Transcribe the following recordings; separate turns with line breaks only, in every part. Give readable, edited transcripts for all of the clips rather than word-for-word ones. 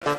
All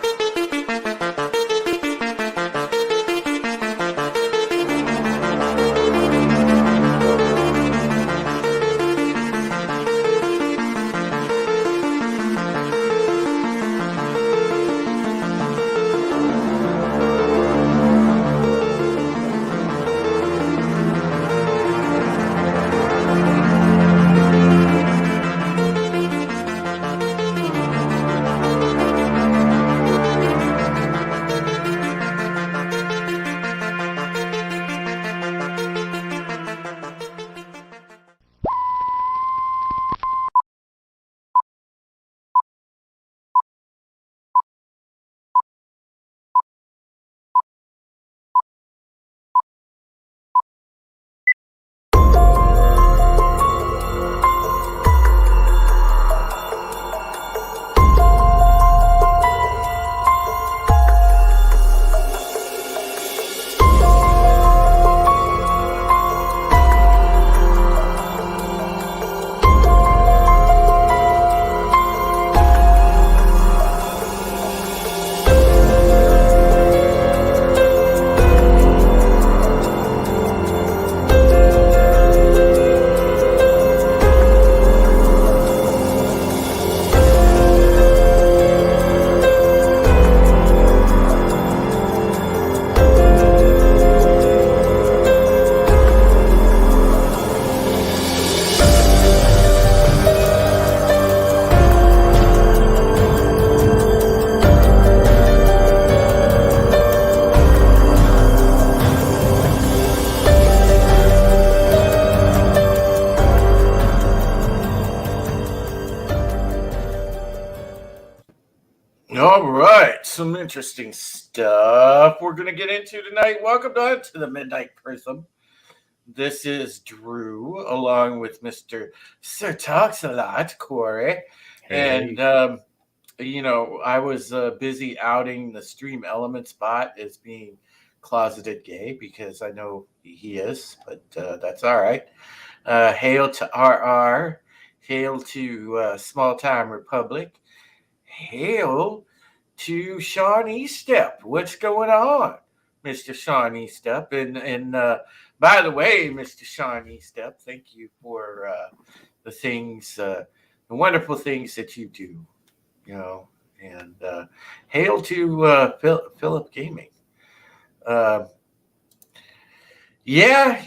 right, some interesting stuff we're going to get into tonight. Welcome to the Midnight Prism. This is Drew, along with Mr. Sir Talks a Lot, Corey.
Hey.
And, I was busy outing the Stream Element spot as being closeted gay because I know he is, but that's all right. Hail to RR. Hail to Small Time Republic. Hail to Sean Estep. What's going on, Mr. Sean Estep? And by the way, Mr. Sean Estep, thank you for the things, the wonderful things that you do, and hail to Philip Gaming. Yeah,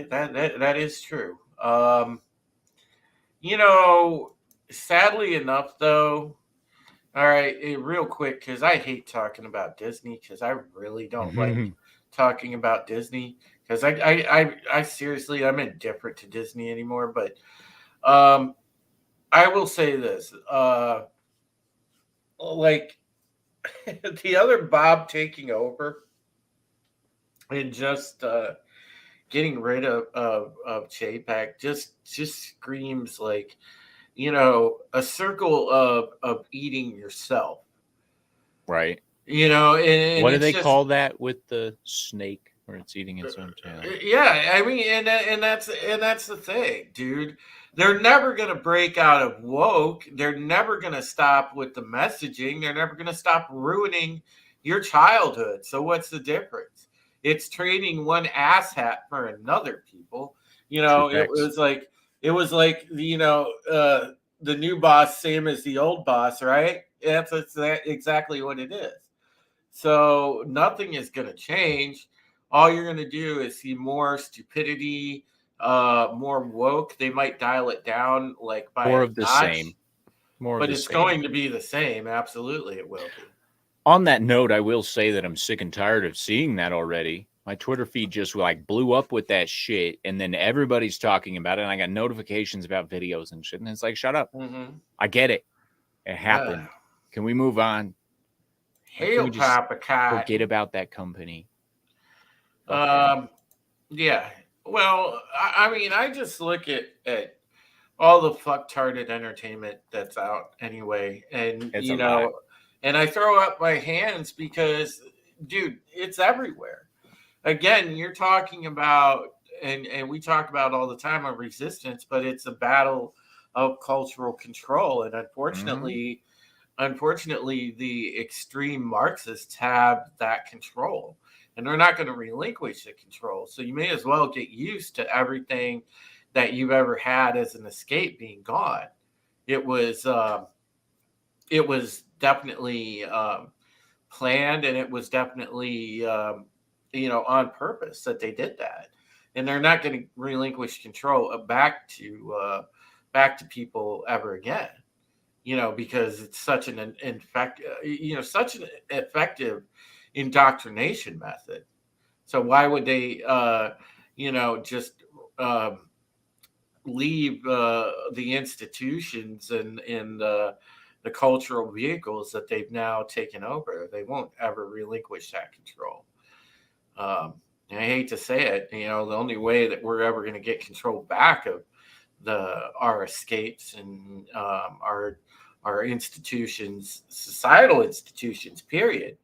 that is true. Sadly enough, though, all right, real quick, because I hate talking about Disney, because I really don't like talking about Disney, because I seriously, I'm indifferent to Disney anymore. But I will say this, like the other Bob taking over and just getting rid of Chapek just screams like, a circle of eating yourself.
Right.
And
what do
it's
they
just,
call that with the snake where it's eating its own tail?
Yeah, I mean, and that's the thing, dude. They're never gonna break out of woke. They're never gonna stop with the messaging. They're never gonna stop ruining your childhood. So what's the difference? It's trading one asshat for another. People, it was like the new boss, same as the old boss, right? That's exactly what it is. So nothing is going to change. All you're going to do is see more stupidity, more woke. They might dial it down like by
more
a
of the
notch,
same. More
but
of the
it's
same.
going to be the same. Absolutely, it will be.
On that note, I will say that I'm sick and tired of seeing that already. My Twitter feed just like blew up with that shit, and then everybody's talking about it, and I got notifications about videos and shit, and it's like, shut up.
Mm-hmm.
I get it. It happened. Can we move on?
Hail,
can we just
Papa Cat.
forget about that company?
Yeah. Well, I mean, I just look at all the fucktarded entertainment that's out anyway, and
It's a lot.
and I throw up my hands because, dude, it's everywhere. Again, you're talking about, and we talk about all the time of resistance, but it's a battle of cultural control, and unfortunately, unfortunately, the extreme Marxists have that control, and they're not going to relinquish the control. So you may as well get used to everything that you've ever had as an escape being gone. It was uh, it was definitely planned, and it was definitely on purpose that they did that, and they're not going to relinquish control back to people ever again. Because it's such such an effective indoctrination method. So why would they, just um, leave the institutions and the cultural vehicles that they've now taken over? They won't ever relinquish that control. Um, and I hate to say it, the only way that we're ever going to get control back of our escapes and our institutions, societal institutions, period,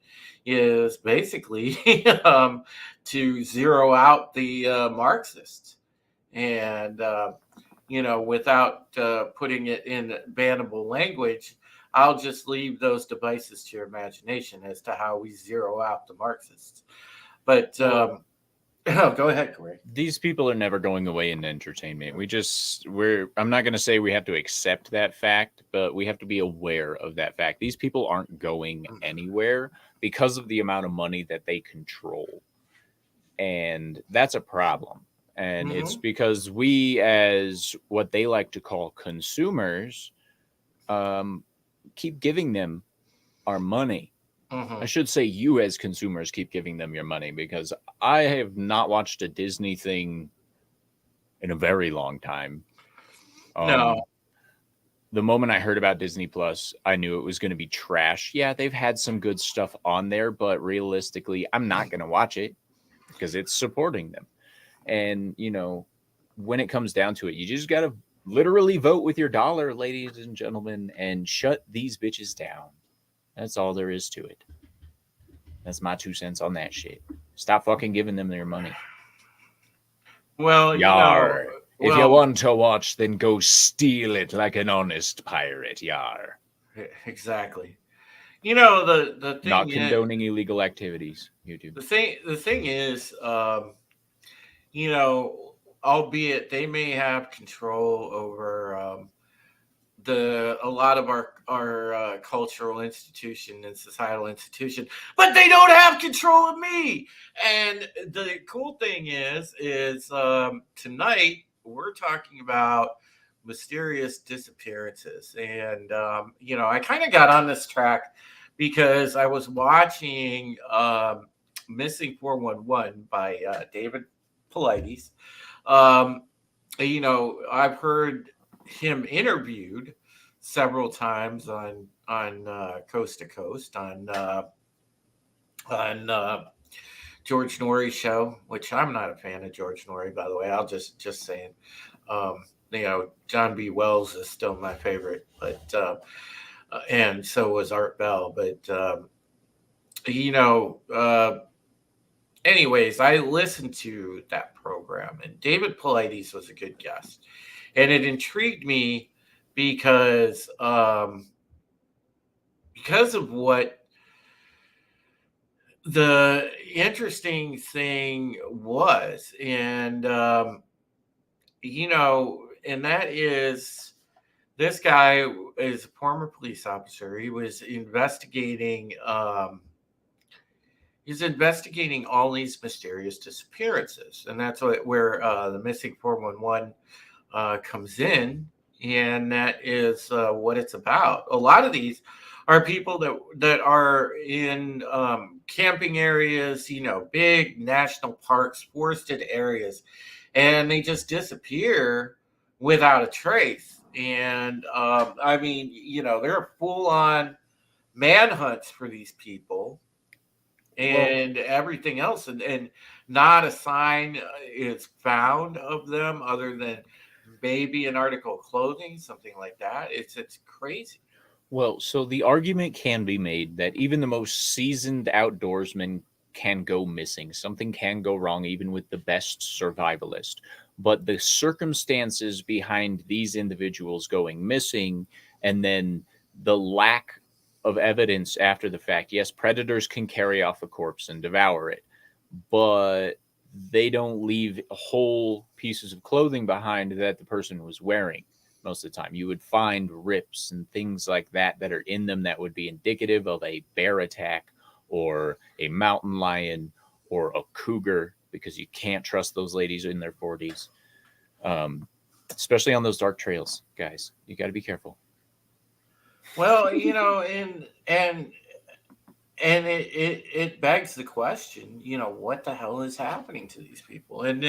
is basically to zero out the Marxists. And without putting it in bannable language, I'll just leave those devices to your imagination as to how we zero out the Marxists. But oh, go ahead, Corey.
These people are never going away in entertainment. I'm not going to say we have to accept that fact, but we have to be aware of that fact. These people aren't going anywhere because of the amount of money that they control. And that's a problem. And it's because we, as what they like to call consumers, keep giving them our money. I should say you as consumers keep giving them your money, because I have not watched a Disney thing in a very long time.
No.
The moment I heard about Disney Plus, I knew it was going to be trash. Yeah, they've had some good stuff on there, but realistically, I'm not going to watch it because it's supporting them. And, when it comes down to it, you just got to literally vote with your dollar, ladies and gentlemen, and shut these bitches down. That's all there is to it. That's my 2 cents on that shit. Stop fucking giving them their money.
Well,
Yar. If you want to watch, then go steal it like an honest pirate. Yar.
Exactly. The thing
not condoning illegal activities. YouTube.
The thing is, albeit they may have control over a lot of our cultural institution and societal institution, but they don't have control of me. And the cool thing is tonight we're talking about mysterious disappearances. And I kind of got on this track because I was watching Missing 411 by David Paulides. I've heard him interviewed several times on Coast to Coast on George Norrie's show, which I'm not a fan of George Norrie, by the way. I'll just saying, John B. Wells is still my favorite, but and so was Art Bell. But anyways, I listened to that program, and David Paulides was a good guest. And it intrigued me because of what the interesting thing was. And, and that is, this guy is a former police officer. He was investigating all these mysterious disappearances. And that's where the Missing 411 comes in, and that is what it's about. A lot of these are people that are in camping areas, big national parks, forested areas, and they just disappear without a trace. And there are full-on manhunts for these people and everything else, and not a sign is found of them other than maybe an article of clothing, something like that. It's crazy.
Well, so the argument can be made that even the most seasoned outdoorsman can go missing. Something can go wrong even with the best survivalist. But the circumstances behind these individuals going missing, and then the lack of evidence after the fact. Yes, predators can carry off a corpse and devour it, but they don't leave whole pieces of clothing behind that the person was wearing. Most of the time, you would find rips and things like that that are in them that would be indicative of a bear attack or a mountain lion or a cougar, because you can't trust those ladies in their 40s, especially on those dark trails, guys. You got to be careful.
Well, and it begs the question, what the hell is happening to these people? And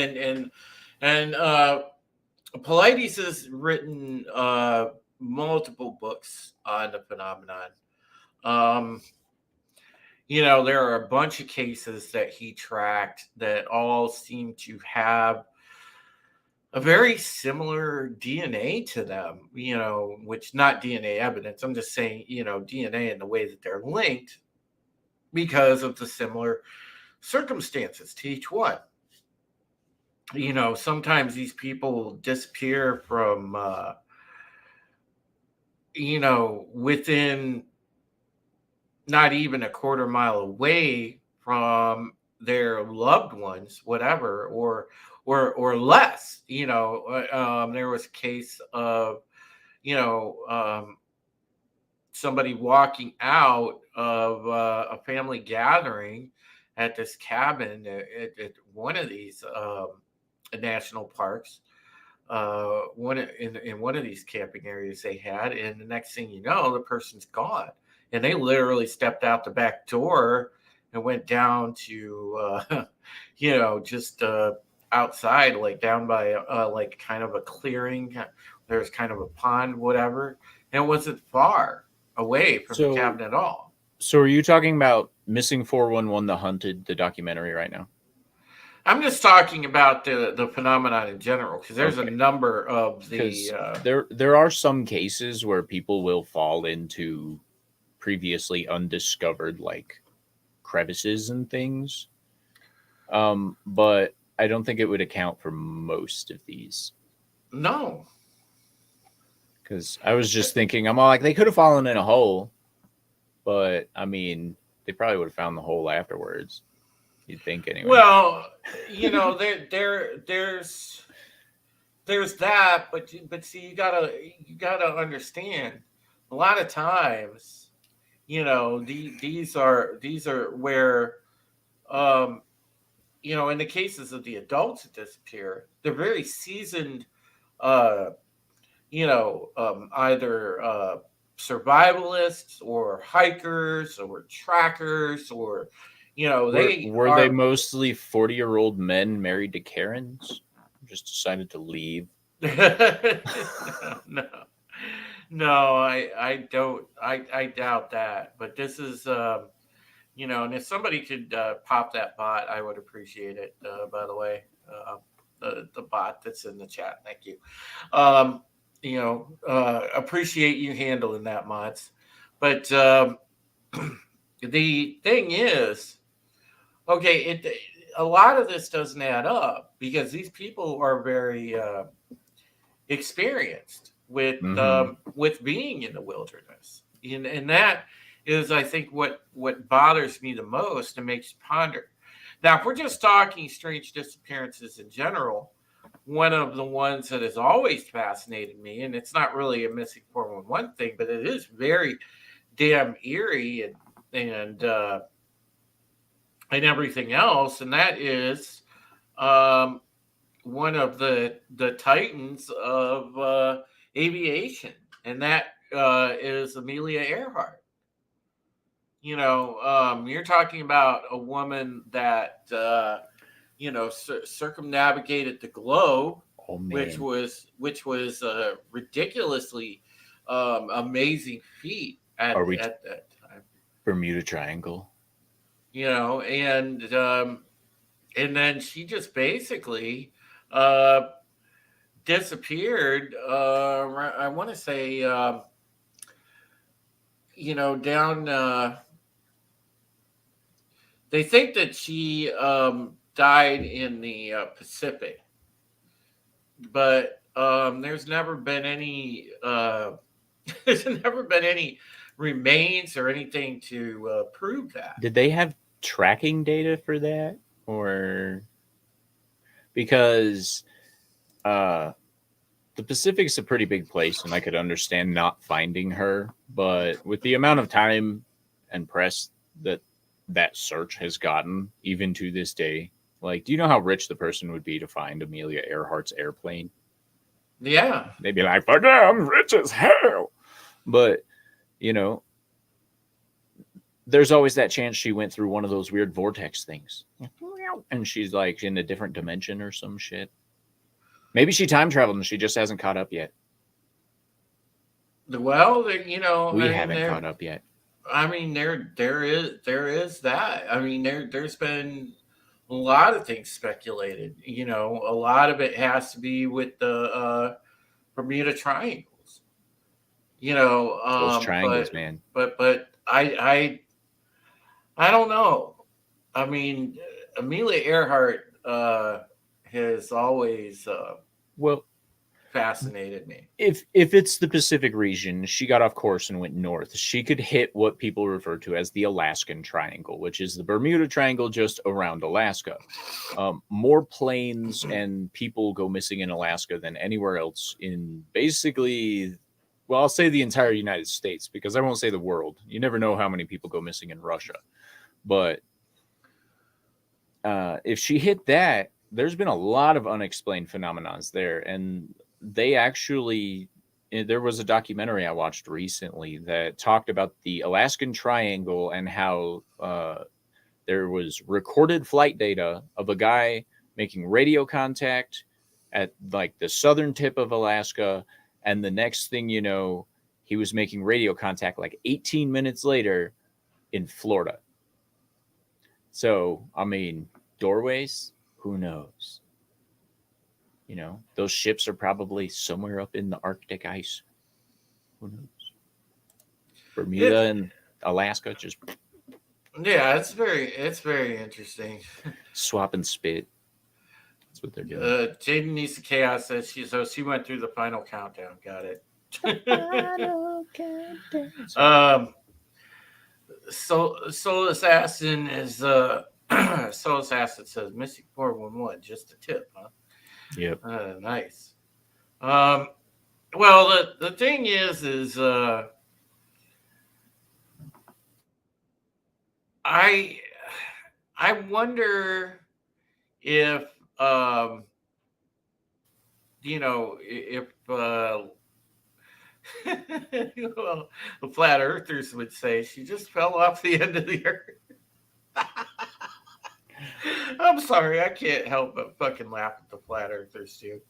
Paulides has written multiple books on the phenomenon. Um, there are a bunch of cases that he tracked that all seem to have a very similar DNA to them, which not DNA evidence. I'm just saying, DNA in the way that they're linked because of the similar circumstances to each one. Sometimes these people disappear from, within not even a quarter mile away from their loved ones, whatever, or less. There was a case of, somebody walking out of a family gathering at this cabin at one of these national parks, in one of these camping areas they had, and the next thing you know, the person's gone, and they literally stepped out the back door and went down to, just outside, like down by like kind of a clearing. There's kind of a pond, whatever, and it wasn't far away from the cabin at all.
So are you talking about Missing 411, The Hunted, the documentary right now?
I'm just talking about the phenomenon in general, because there's a number of the
there are some cases where people will fall into previously undiscovered like crevices and things, but I don't think it would account for most of these.
No,
because I was just thinking, I'm all like, they could have fallen in a hole, but I mean, they probably would have found the hole afterwards. You'd think anyway.
Well, there's that, but see, you gotta understand. A lot of times, these are where, in the cases of the adults that disappear, they're very seasoned, either survivalists or hikers or trackers, or
were they mostly 40-year-old men married to Karens? Just decided to leave.
No, I don't. I doubt that. But this is, and if somebody could pop that bot, I would appreciate it. By the way, the bot that's in the chat. Thank you. Appreciate you handling that, mods. But the thing is, okay, a lot of this doesn't add up because these people are very experienced with being in the wilderness, and that is, I think, what bothers me the most and makes you ponder. Now, if we're just talking strange disappearances in general, one of the ones that has always fascinated me, and it's not really a missing 411 thing, but it is very damn eerie and everything else, and that is one of the titans of aviation, and that is Amelia Earhart. You're talking about a woman that circumnavigated the globe, which was ridiculously amazing feat at that time.
Bermuda Triangle.
And then she just basically disappeared. I want to say, down. They think that she died in the Pacific, but there's never been any remains or anything to prove that.
Did they have tracking data for that? Or because the Pacific's a pretty big place, and I could understand not finding her, but with the amount of time and press that search has gotten, even to this day, like, do you know how rich the person would be to find Amelia Earhart's airplane?
Yeah.
They'd be like, "Fuck yeah, I'm rich as hell." But, you know, there's always that chance she went through one of those weird vortex things. And she's like in a different dimension or some shit. Maybe she time traveled and she just hasn't caught up yet.
Well, you know,
We haven't caught up yet.
I mean, there is that. I mean, there's been a lot of things speculated. You know, a lot of it has to be with the Bermuda Triangles. You know,
Those triangles, man.
but I don't know. I mean, Amelia Earhart has always
Well,
fascinated me.
if it's the Pacific region, she got off course and went north. She could hit what people refer to as the Alaskan Triangle, which is the Bermuda Triangle just around Alaska. More planes and people go missing in Alaska than anywhere else in basically, well, I'll say the entire United States, because I won't say the world. You never know how many people go missing in Russia. But if she hit that, there's been a lot of unexplained phenomenons there. And they actually, there was a documentary I watched recently that talked about the Alaskan Triangle and how there was recorded flight data of a guy making radio contact at like the southern tip of Alaska. And the next thing you know, he was making radio contact like 18 minutes later in Florida. So, I mean, doorways, who knows? You know, those ships are probably somewhere up in the Arctic ice. Who knows? Bermuda and Alaska just
Yeah, it's very interesting.
swap and spit. That's what they're doing.
Jaden Nisa Chaos says she went through the final countdown. Got it. Soul Assassin is Soul Assassin says Mystic 411, just a tip, huh?
Yep.
Nice. Well, the thing is I wonder if you know, if well, the flat earthers would say she just fell off the end of the earth. I'm sorry, I can't help but fucking laugh at the flat earthers too.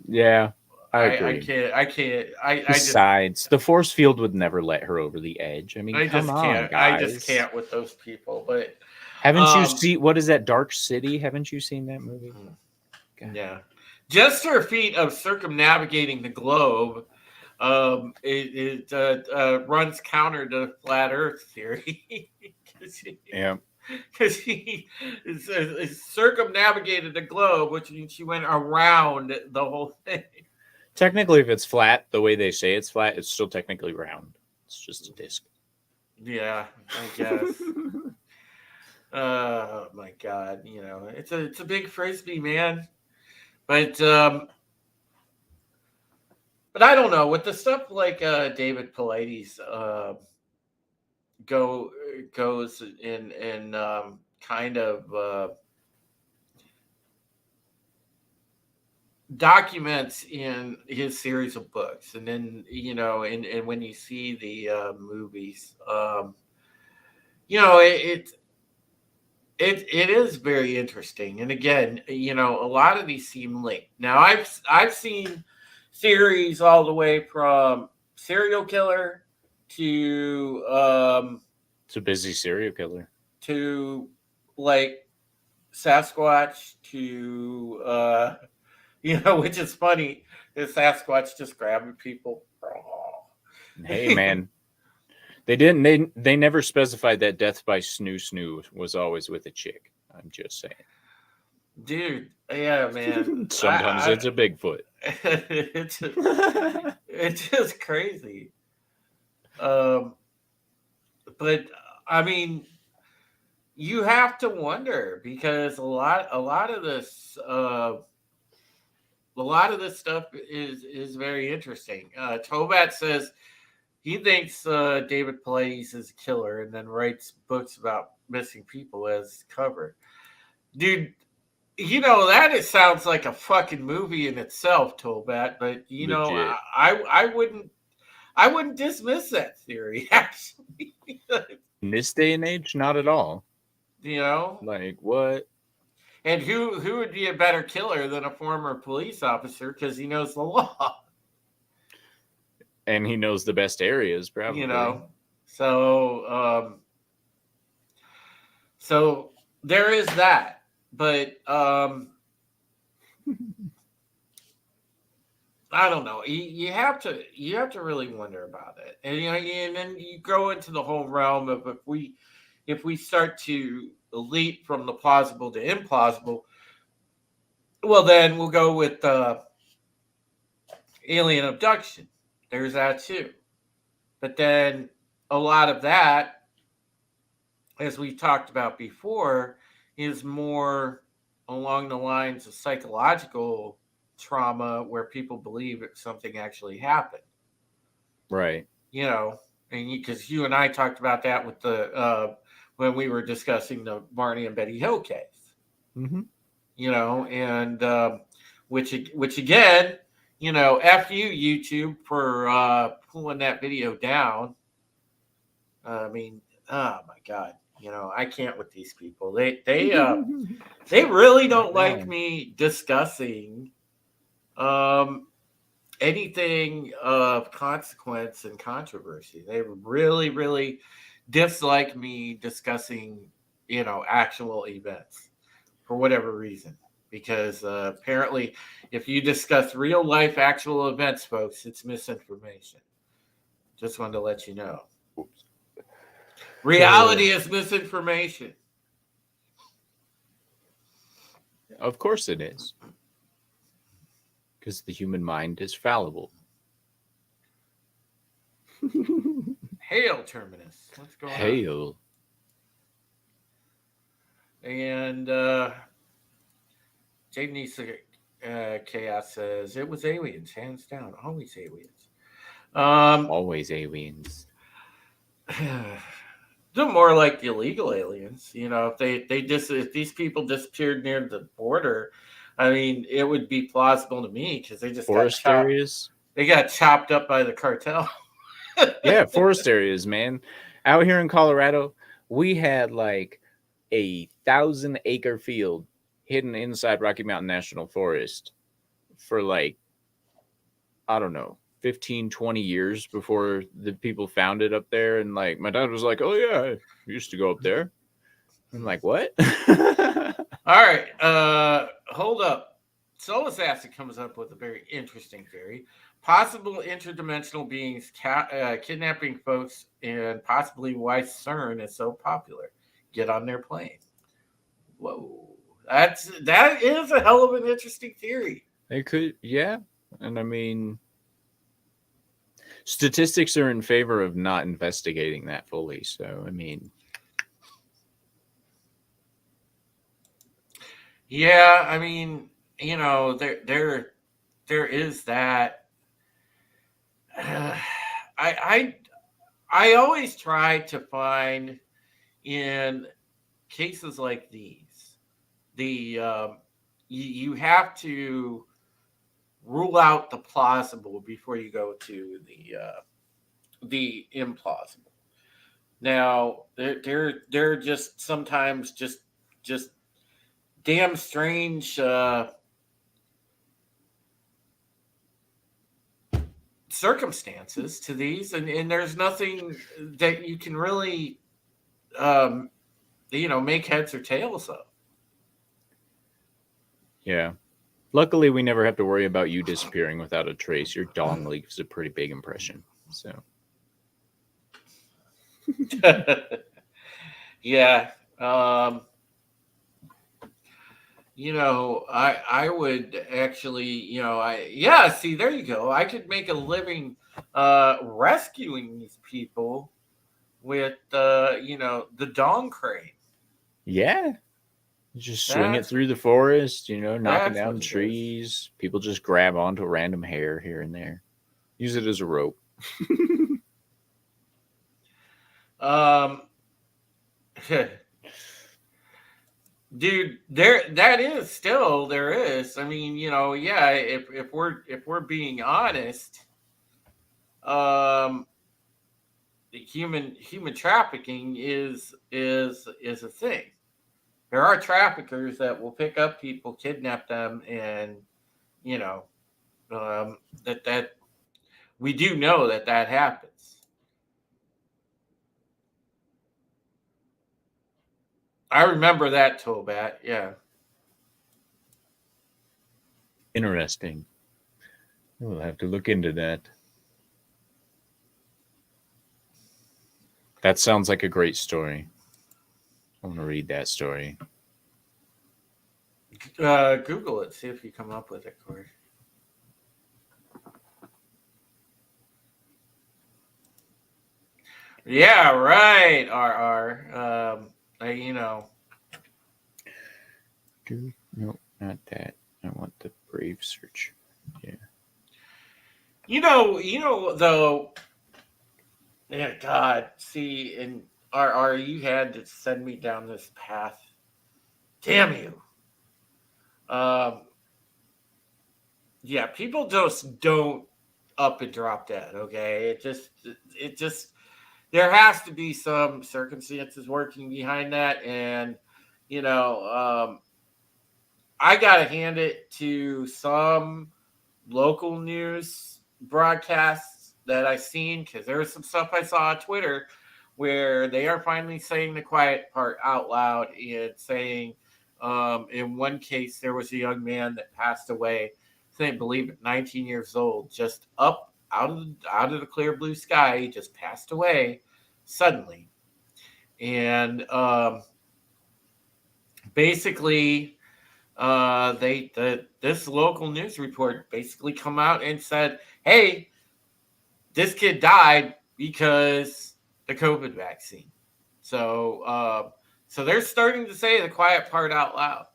Yeah, I agree.
I can't.
Besides, the force field would never let her over the edge. I mean, come on, guys.
I just can't with those people. But
haven't you seen, what is that, Dark City? Haven't you seen that movie?
God. Yeah. Just her feat of circumnavigating the globe, it runs counter to flat Earth theory.
Yeah.
Because she circumnavigated the globe, which means she went around the whole thing.
Technically, if it's flat, the way they say it's flat, it's still technically round. It's just a disc.
Yeah, I guess. Oh my God, you know, it's a big frisbee, man. But I don't know, with the stuff like David Paulides goes in kind of documents in his series of books, and then, you know, and when you see the movies, you know, it is very interesting. And again, you know, a lot of these seem linked. Now, I've seen theories all the way from serial killer to
it's a busy serial killer,
to like Sasquatch, to you know, which is funny, is Sasquatch just grabbing people. Oh.
Hey man, they never specified that death by snoo was always with a chick. I'm just saying,
dude. Yeah, man.
Sometimes it's a Bigfoot.
It's just crazy. but I mean, you have to wonder because a lot of this stuff is very interesting. Tobat says he thinks David Plays is a killer and then writes books about missing people as cover. Dude, that it sounds like a fucking movie in itself, Tobat, but
Legit.
I wouldn't dismiss that theory, actually.
In this day and age, not at all.
you know?
Like, what?
And who would be a better killer than a former police officer because he knows the law?
And he knows the best areas, probably.
So so there is that. But I don't know. You have to really wonder about it, and then you go into the whole realm of if we start to leap from the plausible to implausible, well, then we'll go with alien abduction. There's that too, but then a lot of that, as we've talked about before, is more along the lines of psychological trauma where people believe that something actually happened.
Right.
And because you and I talked about that with the when we were discussing the Barney and Betty Hill case.
Mm-hmm.
And which again, F you, YouTube, for pulling that video down. I mean, oh my God. I can't with these people. They really don't like me discussing anything of consequence and controversy. They really, really dislike me discussing, actual events for whatever reason. Because apparently, if you discuss real life actual events, folks, it's misinformation. Just wanted to let you know.
Oops.
Reality is misinformation.
Of course it is. Because the human mind is fallible.
Hail, Terminus. What's going on?
Hail.
And Jaden Chaos says, it was aliens, hands down. Always aliens.
Always aliens.
They're more like the illegal aliens. If these people disappeared near the border, I mean, it would be plausible to me because they just
forest areas.
They got chopped up by the cartel.
Yeah, forest areas, man. Out here in Colorado, we had like 1,000-acre field hidden inside Rocky Mountain National Forest for like, I don't know, 15, 20 years before the people found it up there. And like, my dad was like, oh yeah, I used to go up there. I'm like, what?
All right. Hold up. Solus Acid comes up with a very interesting theory. Possible interdimensional beings kidnapping folks, and possibly why CERN is so popular. Get on their plane. Whoa. That is a hell of an interesting theory.
It could, yeah. And I mean, statistics are in favor of not investigating that fully. So, I mean.
Yeah, I mean, there is that. I always try to find in cases like these, you have to rule out the plausible before you go to the implausible. Now, they're just sometimes just damn strange circumstances to these, and there's nothing that you can really make heads or tails of.
Yeah. Luckily, we never have to worry about you disappearing without a trace. Your dong leaves a pretty big impression. So.
Yeah. I would actually, see, there you go. I could make a living rescuing these people with the dong crane.
Yeah. You just swing it
That's
through the forest, knocking
that's
down
what it is.
trees. People just grab onto random hair here and there. Use it as a rope.
Um, dude, there is. I mean, yeah. If we're being honest, um, human trafficking is a thing. There are traffickers that will pick up people, kidnap them, and you know that we do know that happens. I remember that, Tobat. Yeah.
Interesting. We'll have to look into that. That sounds like a great story. I want to read that story.
Google it. See if you come up with it, Corey. Yeah, right. R.
No, not that. I want the Brave search. Yeah.
Though. Yeah, God. See, and R. You had to send me down this path. Damn you. Yeah, people just don't up and drop dead. Okay, it just there has to be some circumstances working behind that, and you know, I gotta hand it to some local news broadcasts that I've seen because there's some stuff I saw on Twitter where they are finally saying the quiet part out loud and saying, in one case, there was a young man that passed away. I think, believe it, 19 years old, just up out of the clear blue sky, he just passed away suddenly, and basically this local news report basically come out and said, "Hey, this kid died because the COVID vaccine." So they're starting to say the quiet part out loud,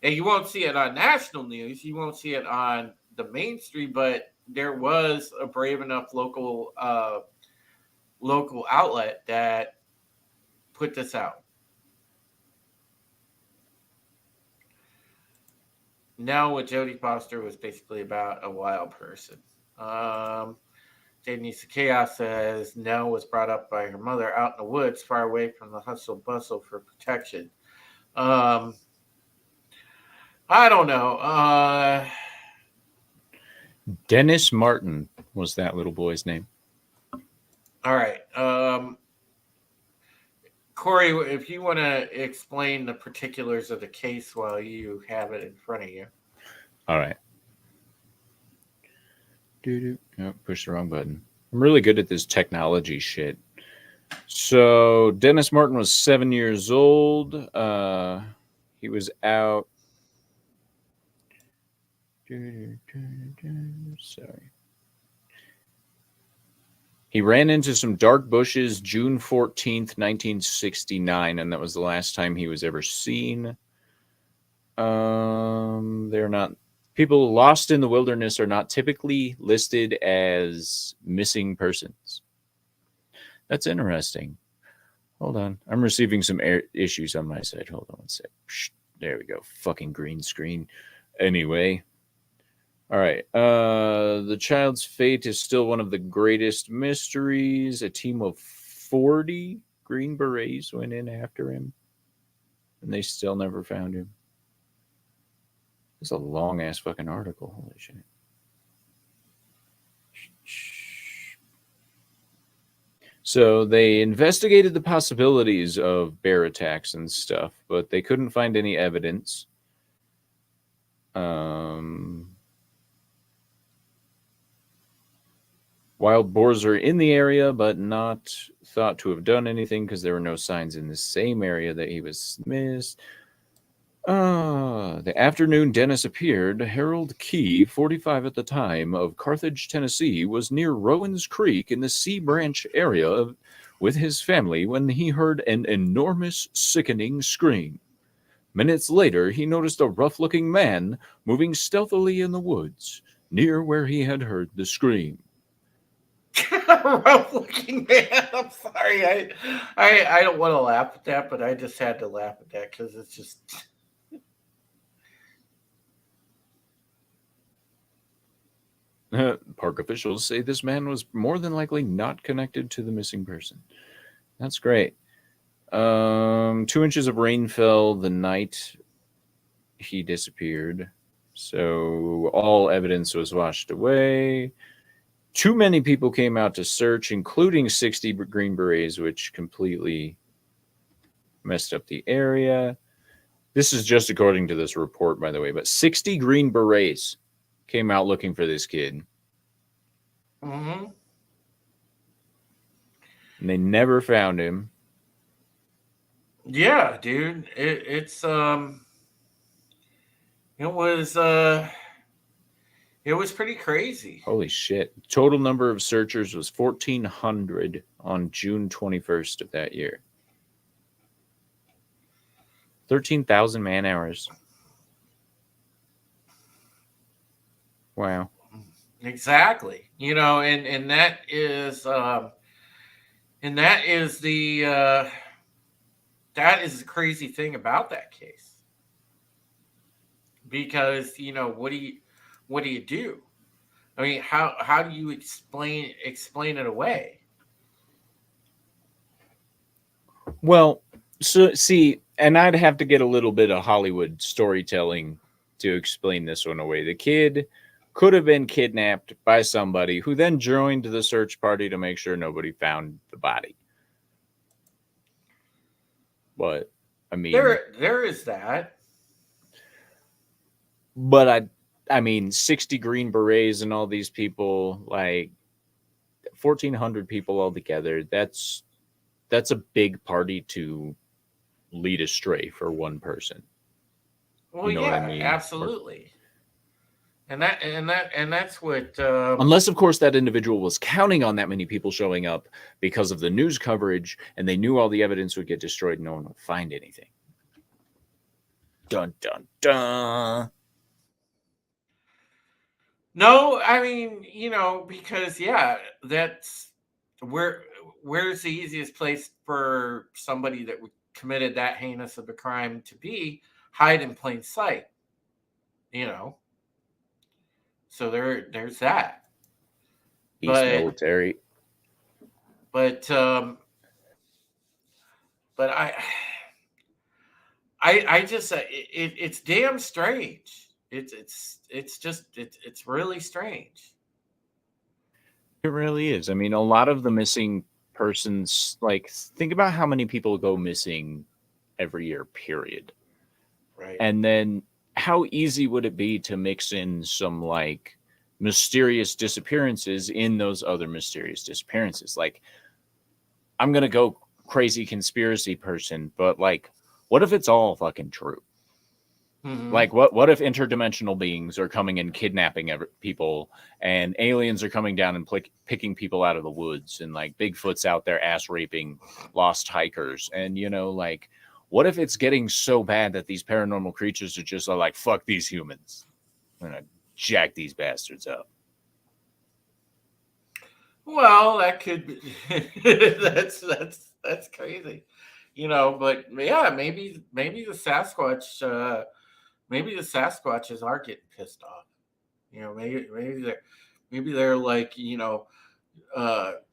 and you won't see it on national news. You won't see it on the mainstream, but there was a brave enough local outlet that put this out. Now, with Jodie Foster was basically about a wild person. Denise Chaos says Nell was brought up by her mother out in the woods, far away from the hustle bustle for protection. I don't know.
Dennis Martin was that little boy's name.
All right. Corey, if you want to explain the particulars of the case while you have it in front of you.
All right. Oh, push the wrong button. I'm really good at this technology shit. So Dennis Martin was 7 years old. He was out. Sorry. He ran into some dark bushes June 14th, 1969, and that was the last time he was ever seen. They're not... People lost in the wilderness are not typically listed as missing persons. That's interesting. Hold on. I'm receiving some issues on my side. Hold on one sec. There we go. Fucking green screen. Anyway. All right. The child's fate is still one of the greatest mysteries. A team of 40 Green Berets went in after him, and they still never found him. It's a long-ass fucking article. Holy shit. So they investigated the possibilities of bear attacks and stuff, but they couldn't find any evidence. Wild boars are in the area, but not thought to have done anything because there were no signs in the same area that he was missed. The afternoon Dennis appeared, Harold Key, 45 at the time, of Carthage, Tennessee, was near Rowan's Creek in the Sea Branch area with his family when he heard an enormous, sickening scream. Minutes later, he noticed a rough-looking man moving stealthily in the woods near where he had heard the scream.
Rough looking man. I'm sorry. I don't want to laugh at that, but I just had to laugh at that because it's just.
Park officials say this man was more than likely not connected to the missing person. That's great. 2 inches of rain fell the night he disappeared. So all evidence was washed away. Too many people came out to search, including 60 Green Berets, which completely messed up the area. This is just according to this report, by the way, but 60 Green Berets came out looking for this kid.
Mm-hmm.
And they never found him.
Yeah, dude. It was pretty crazy.
Holy shit. Total number of searchers was 1,400 on June 21st of that year. 13,000 man hours. Wow.
Exactly. And that is the crazy thing about that case. Because, what do you do? I mean, how do you explain it away?
Well, so see, and I'd have to get a little bit of Hollywood storytelling to explain this one away. The kid could have been kidnapped by somebody who then joined the search party to make sure nobody found the body. But I mean,
there is that.
But I mean, 60 Green Berets and all these people, like 1,400 people altogether. That's a big party to lead astray for one person.
Well,
you know what I mean?
Absolutely. And that's what.
Unless, of course, that individual was counting on that many people showing up because of the news coverage, and they knew all the evidence would get destroyed, and no one would find anything. Dun dun dun.
No, I mean, because that's where's the easiest place for somebody that committed that heinous of a crime to be? Hide in plain sight. So there's that.
East military.
But I just it's damn strange. It's really strange.
It really is. I mean, a lot of the missing persons, like, think about how many people go missing every year, period.
Right.
And then how easy would it be to mix in some, like, mysterious disappearances in those other mysterious disappearances? Like, I'm going to go crazy conspiracy person, but, like, what if it's all fucking true?
Mm-hmm.
Like, what if interdimensional beings are coming and kidnapping people, and aliens are coming down and picking people out of the woods, and like Bigfoot's out there ass raping lost hikers, and like, what if it's getting so bad that these paranormal creatures are just like, fuck these humans, I'm gonna jack these bastards up?
Well, that could be. that's crazy, But yeah, maybe the Sasquatch. Maybe the Sasquatches are getting pissed off. Maybe they're like,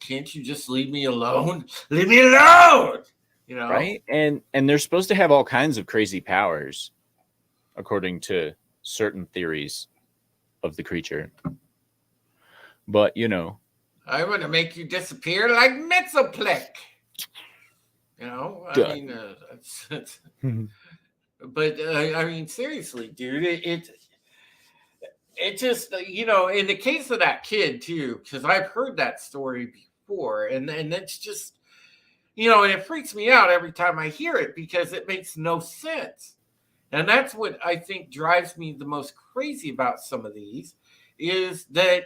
can't you just leave me alone? Leave me alone.
Right? And they're supposed to have all kinds of crazy powers, according to certain theories of the creature. But
I'm gonna make you disappear like Mitzoplex. I mean, that's but I mean, seriously, dude, it just in the case of that kid too, because I've heard that story before, and that's just and it freaks me out every time I hear it because it makes no sense, and that's what I think drives me the most crazy about some of these is that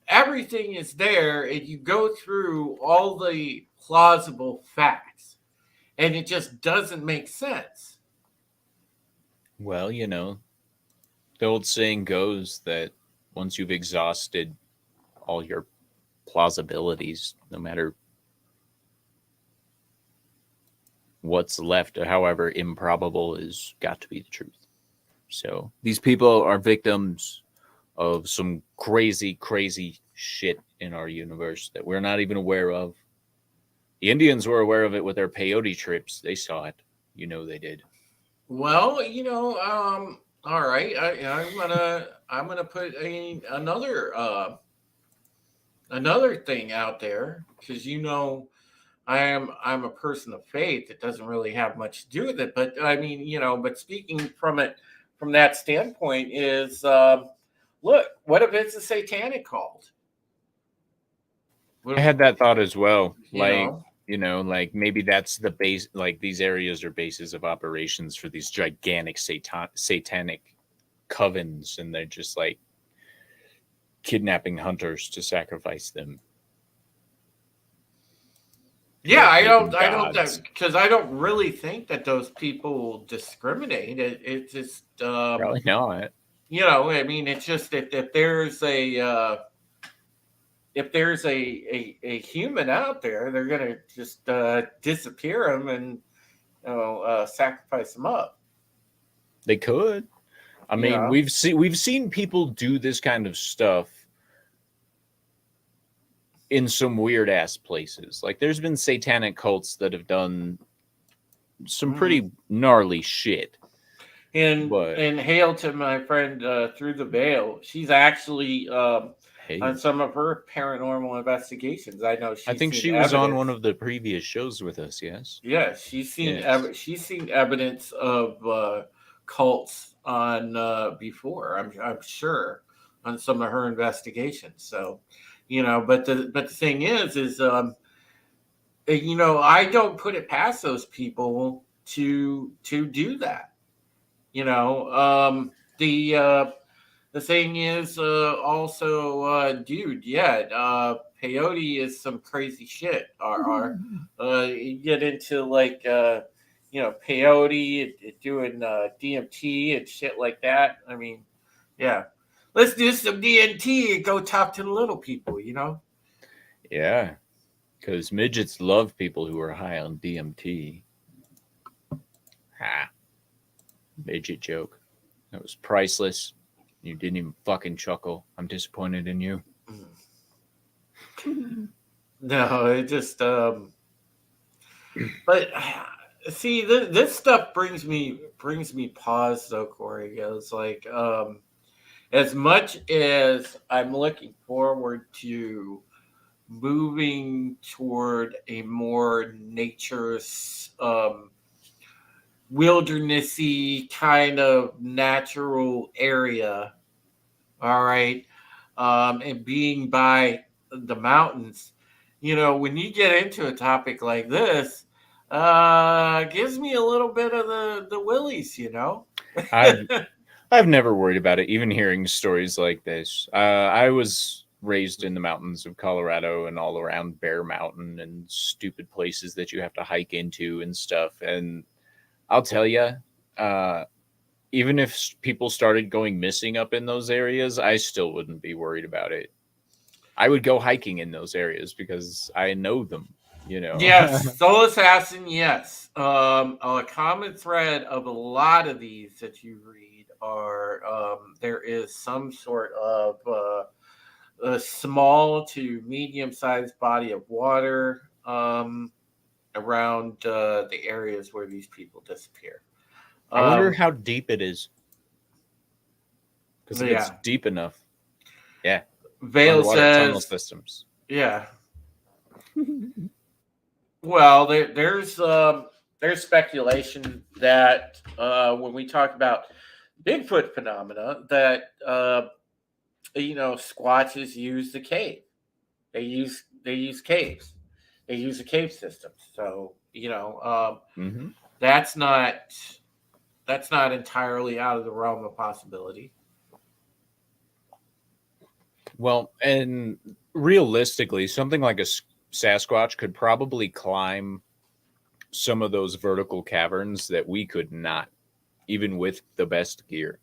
everything is there, and you go through all the plausible facts, and it just doesn't make sense.
Well, the old saying goes that once you've exhausted all your plausibilities, no matter what's left, however improbable, is got to be the truth. So these people are victims of some crazy, crazy shit in our universe that we're not even aware of. The Indians were aware of it with their peyote trips. They saw it. They did.
Well, all right, I'm gonna put another thing out there, because I'm a person of faith. It doesn't really have much to do with it, but I mean, but speaking from that standpoint is, look, what if it's a satanic cult?
I
What,
had that thought as well.
you know,
Like maybe that's the base, like these areas are bases of operations for these gigantic satanic covens, and they're just like kidnapping hunters to sacrifice them to
yeah,
their
I
pagan
don't, I don't,
gods.
because I don't really think that those people discriminate. It's just,
Probably not.
I mean, it's just that if there's a human out there, they're gonna just disappear them and sacrifice them up.
They could. I mean,
Yeah.
we've seen people do this kind of stuff in some weird ass places. Like there's been satanic cults that have done some
Hmm.
pretty gnarly shit. But
And hail to my friend through the veil. She's actually on
hey,
some of her paranormal investigations. I know
I
she's
think
seen
she was on one
evidence.
of the previous shows with us. Yes.
Yeah,
Yes.
she's seen evidence of cults on before. I'm sure on some of her investigations. So, but the thing is I don't put it past those people to do that. You know, the thing is also, dude, yeah, peyote is some crazy shit. You get into like peyote, doing DMT and shit like that. I mean, yeah, let's do some DMT and go talk to the little people.
Yeah, because midgets love people who are high on DMT. Ha! Midget joke. That was priceless. You didn't even fucking chuckle. I'm disappointed in you.
No, it just but see, this stuff brings me pause though, Corey. It's like, as much as I'm looking forward to moving toward a more nature, wildernessy kind of natural area, all right, and being by the mountains, when you get into a topic like this, gives me a little bit of the willies.
I've I've never worried about it. Even hearing stories like this, I was raised in the mountains of Colorado and all around Bear Mountain and stupid places that you have to hike into and stuff. And I'll tell you, uh, even if people started going missing up in those areas, I still wouldn't be worried about it. I would go hiking in those areas because I know them. You know.
Yes, Soul Assassin, yes. A common thread of a lot of these that you read are, there is some sort of a small to medium sized body of water around the areas where these people disappear.
I wonder
Um,
how deep it is. Because if it's
yeah,
deep enough, yeah,
Vale
underwater tunnel
says,
systems.
yeah. Well, there's speculation that when we talk about Bigfoot phenomena, that Squatches use the cave. They use caves. They use a cave system. So
Hmm.
that's not that's not entirely out of the realm of possibility.
Well, and realistically, something like a Sasquatch could probably climb some of those vertical caverns that we could not, even with the best gear.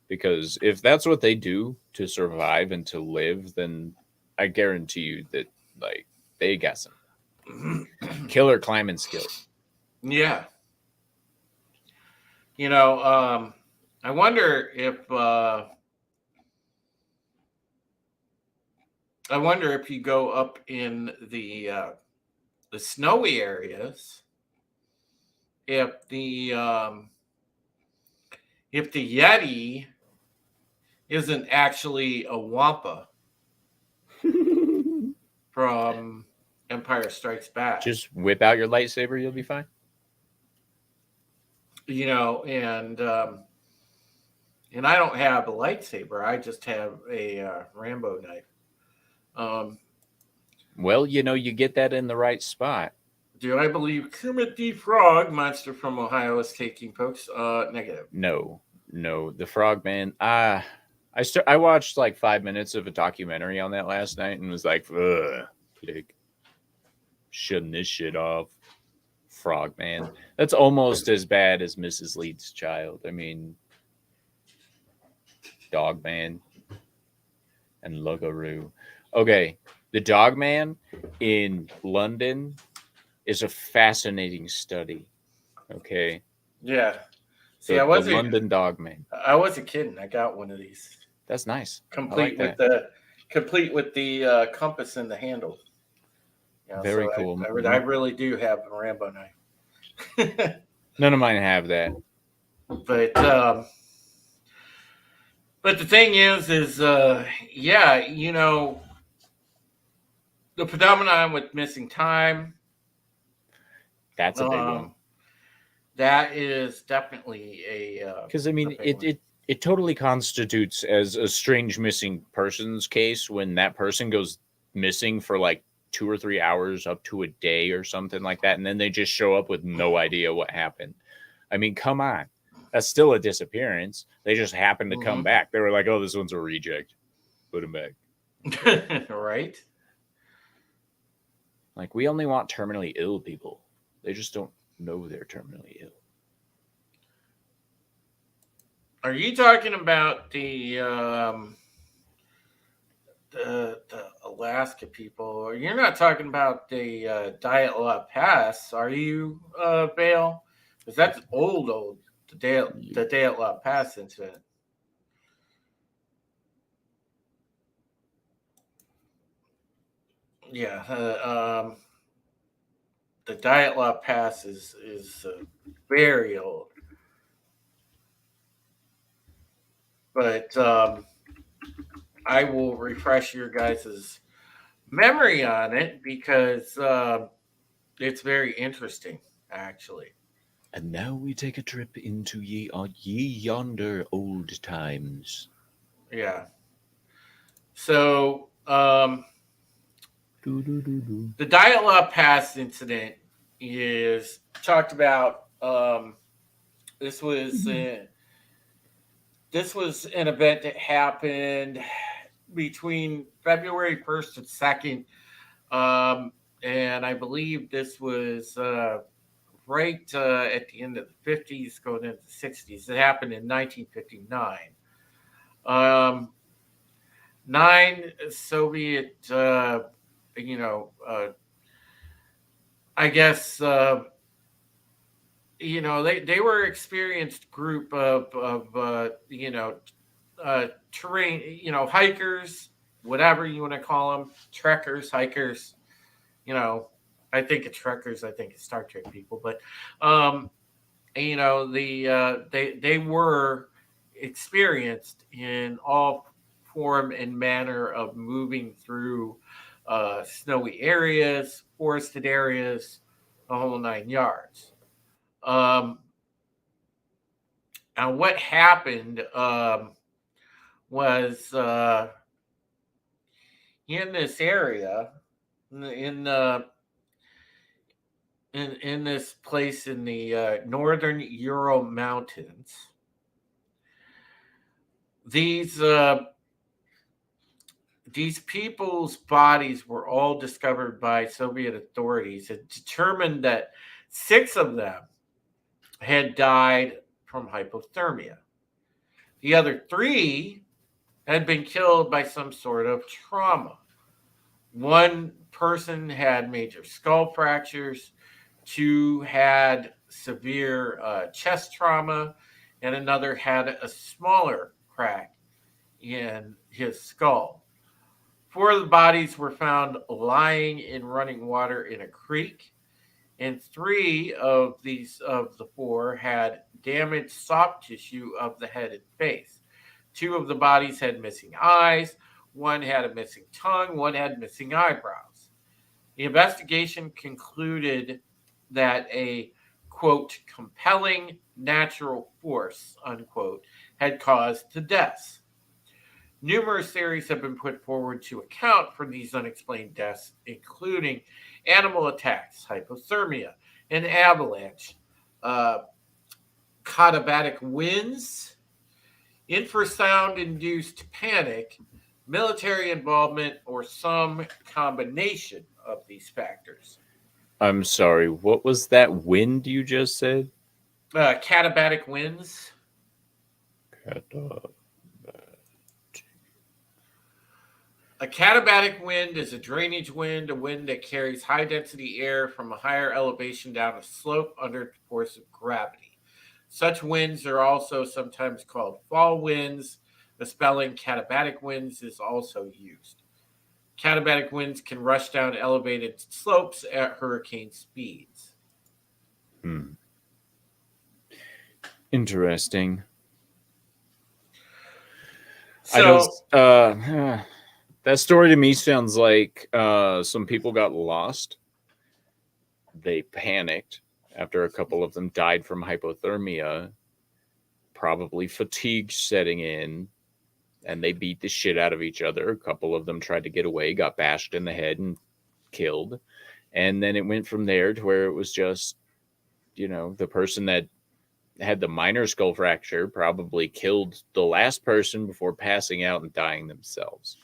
Because if that's what they do to survive and to live, then I guarantee you that like they got some killer climbing skills.
Yeah. I wonder if you go up in the snowy areas, if the Yeti isn't actually a Wampa from Empire Strikes Back.
Just whip out your lightsaber, you'll be fine.
And I don't have a lightsaber. I just have a Rambo knife.
Well, you get that in the right spot.
Do I believe Kermit the Frog, monster from Ohio, is taking folks? Negative.
No, the Frogman. I watched like 5 minutes of a documentary on that last night and was like, ugh, click. Shutting this shit off. Frogman. That's almost as bad as Mrs. Leeds Child. I mean, Dogman and Lugaroo. Okay, the Dogman in London is a fascinating study. Okay.
Yeah. See,
the
I wasn't
London Dogman.
I wasn't kidding. I got one of these.
That's nice.
Complete
like
with the compass and the handle.
Very cool.
I really do have a Rambo knife.
None of mine have that.
But the thing is the phenomenon with missing time.
That's a big one.
That is definitely a
because I mean it totally constitutes as a strange missing persons case when that person goes missing for like 2 or 3 hours up to a day or something like that, and then they just show up with no idea what happened. I mean, come on, that's still a disappearance. They just happened to come back. They were like, oh, this one's a reject, put him back.
Right.
Like, we only want terminally ill people. They just don't know they're terminally ill.
Are you talking about the Alaska people, or you're not talking about the Diet La Pass, are you, Bale? Because that's old the Diet La Pass incident. Yeah, the Diet La Pass is very old, but I will refresh your guys' memory on it because it's very interesting, actually.
And now we take a trip into ye yonder old times.
Yeah. So the Diet La Pass incident is talked about. This was an event that happened between February 1st and 2nd. And I believe this was right at the end of the 50s, going into the 60s. It happened in 1959. 9 Soviet, I guess, they were experienced group of terrain, hikers, whatever you want to call them, trekkers, hikers, I think it's trekkers, I think it's Star Trek people, but, they were experienced in all form and manner of moving through snowy areas, forested areas, the whole 9 yards. And what happened was in this area, in this place in the northern Ural Mountains, these these people's bodies were all discovered by Soviet authorities. It determined that 6 of them had died from hypothermia. The other 3 had been killed by some sort of trauma. One person had major skull fractures, 2 had severe chest trauma, and another had a smaller crack in his skull. 4 of the bodies were found lying in running water in a creek, and 3 of the 4 had damaged soft tissue of the head and face. 2 of the bodies had missing eyes, 1 had a missing tongue, 1 had missing eyebrows. The investigation concluded that a quote compelling natural force unquote had caused the deaths. Numerous theories have been put forward to account for these unexplained deaths, including animal attacks, hypothermia, an avalanche, uh, katabatic winds, infrasound induced panic, military involvement, or some combination of these factors.
I'm sorry, what was that wind you just said?
Katabatic winds. A katabatic wind is a drainage wind, a wind that carries high density air from a higher elevation down a slope under the force of gravity. Such winds are also sometimes called fall winds. The spelling katabatic winds is also used. Katabatic winds can rush down elevated slopes at hurricane speeds.
Hmm. Interesting. I
So,
don't. That story to me sounds like some people got lost. They panicked after a couple of them died from hypothermia, probably fatigue setting in, and they beat the shit out of each other. A couple of them tried to get away, got bashed in the head and killed. And then it went from there to where it was just, the person that had the minor skull fracture probably killed the last person before passing out and dying themselves.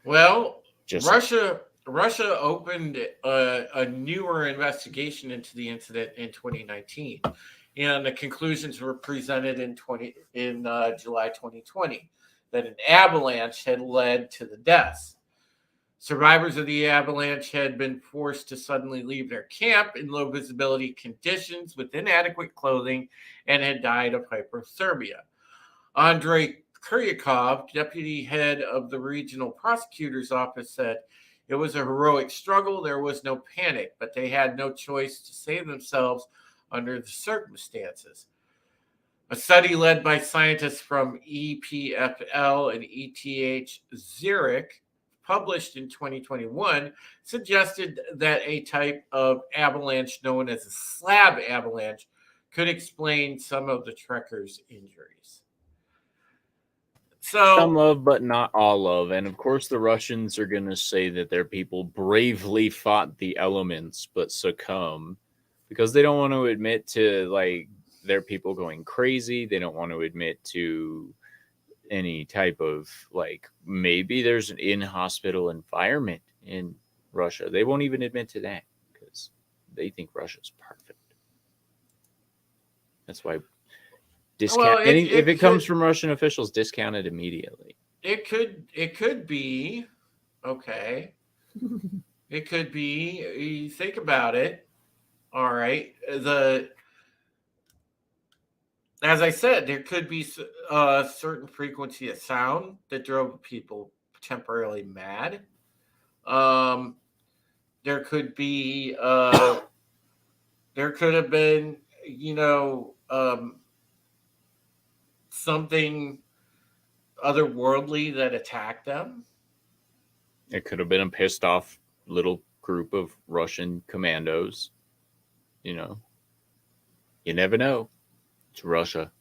well,
Just saying.
Russia opened a newer investigation into the incident in 2019, and the conclusions were presented in July 2020 that an avalanche had led to the deaths. Survivors of the avalanche had been forced to suddenly leave their camp in low visibility conditions with inadequate clothing and had died of hypothermia. Andrei Kuryakov, deputy head of the regional prosecutor's office, said it was a heroic struggle. There was no panic, but they had no choice to save themselves under the circumstances. A study led by scientists from EPFL and ETH Zurich, published in 2021, suggested that a type of avalanche known as a slab avalanche could explain some of the trekkers' injuries.
Some
So,
of, but not all of. And of course, the Russians are going to say that their people bravely fought the elements but succumb because they don't want to admit to like their people going crazy. They don't want to admit to any type of like maybe there's an in-hospital environment in Russia. They won't even admit to that because they think Russia's perfect. That's why
well,
discount
it,
any if
it
it comes
could
from Russian officials, discount it immediately.
it could be okay. It could be. You think about it. All right. The As I said, there could be a certain frequency of sound that drove people temporarily mad. Um, there could be there could have been something otherworldly that attacked them.
It could have been a pissed off little group of Russian commandos. You know, you never know. It's Russia.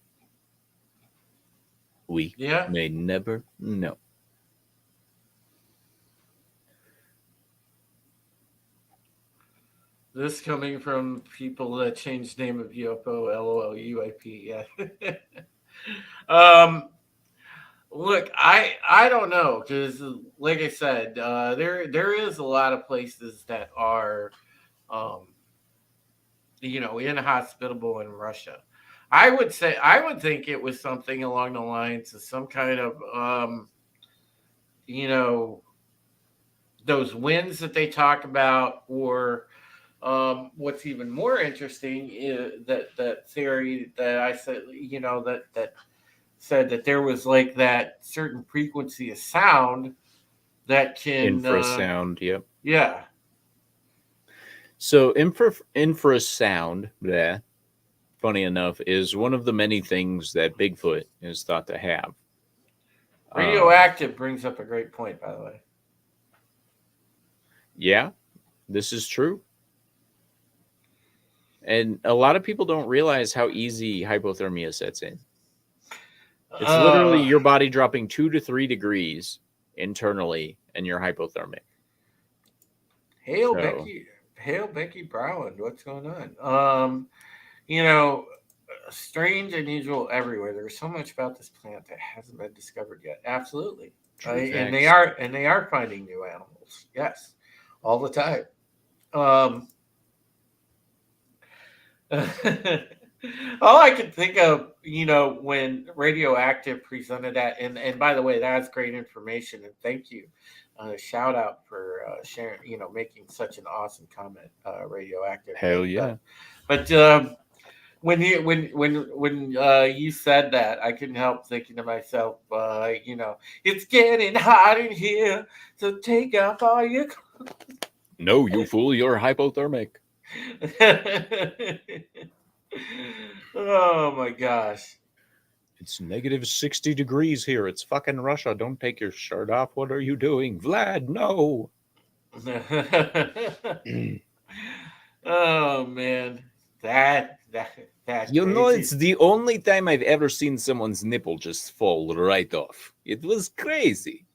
We
Yeah.
may never know.
This coming from people that changed name of UFO, LOL, UIP. Yeah. um, Look, I don't know because, like I said, there is a lot of places that are, um, inhospitable in Russia. I would think it was something along the lines of some kind of, you know, those winds that they talk about, or what's even more interesting is that theory that I said, that said that there was like that certain frequency of sound that can,
Infrasound, yep.
yeah.
So infrasound, bleh, funny enough, is one of the many things that Bigfoot is thought to have.
Radioactive brings up a great point, by the way.
Yeah, this is true. And a lot of people don't realize how easy hypothermia sets in. It's literally
Uh,
your body dropping 2 to 3 degrees internally, and you're hypothermic.
hail
So,
Becky, hail Becky Browland. What's going on? You know, strange, unusual everywhere. There's so much about this plant that hasn't been discovered yet. Absolutely,
true
they
facts.
are, and they are finding new animals. Yes, all the time. Um, all I can think of, when Radioactive presented that, and by the way, that's great information, and thank you. Shout out for sharing, making such an awesome comment, Radioactive.
Hell yeah.
But when you said that, I couldn't help thinking to myself, it's getting hot in here, so take off all your.
No, you fool, you're hypothermic.
Oh my gosh.
It's negative 60 degrees here. It's fucking Russia. Don't take your shirt off. What are you doing? Vlad, no.
Oh man. That
You know,
crazy.
it's the only time I've ever seen someone's nipple just fall right off. It was crazy.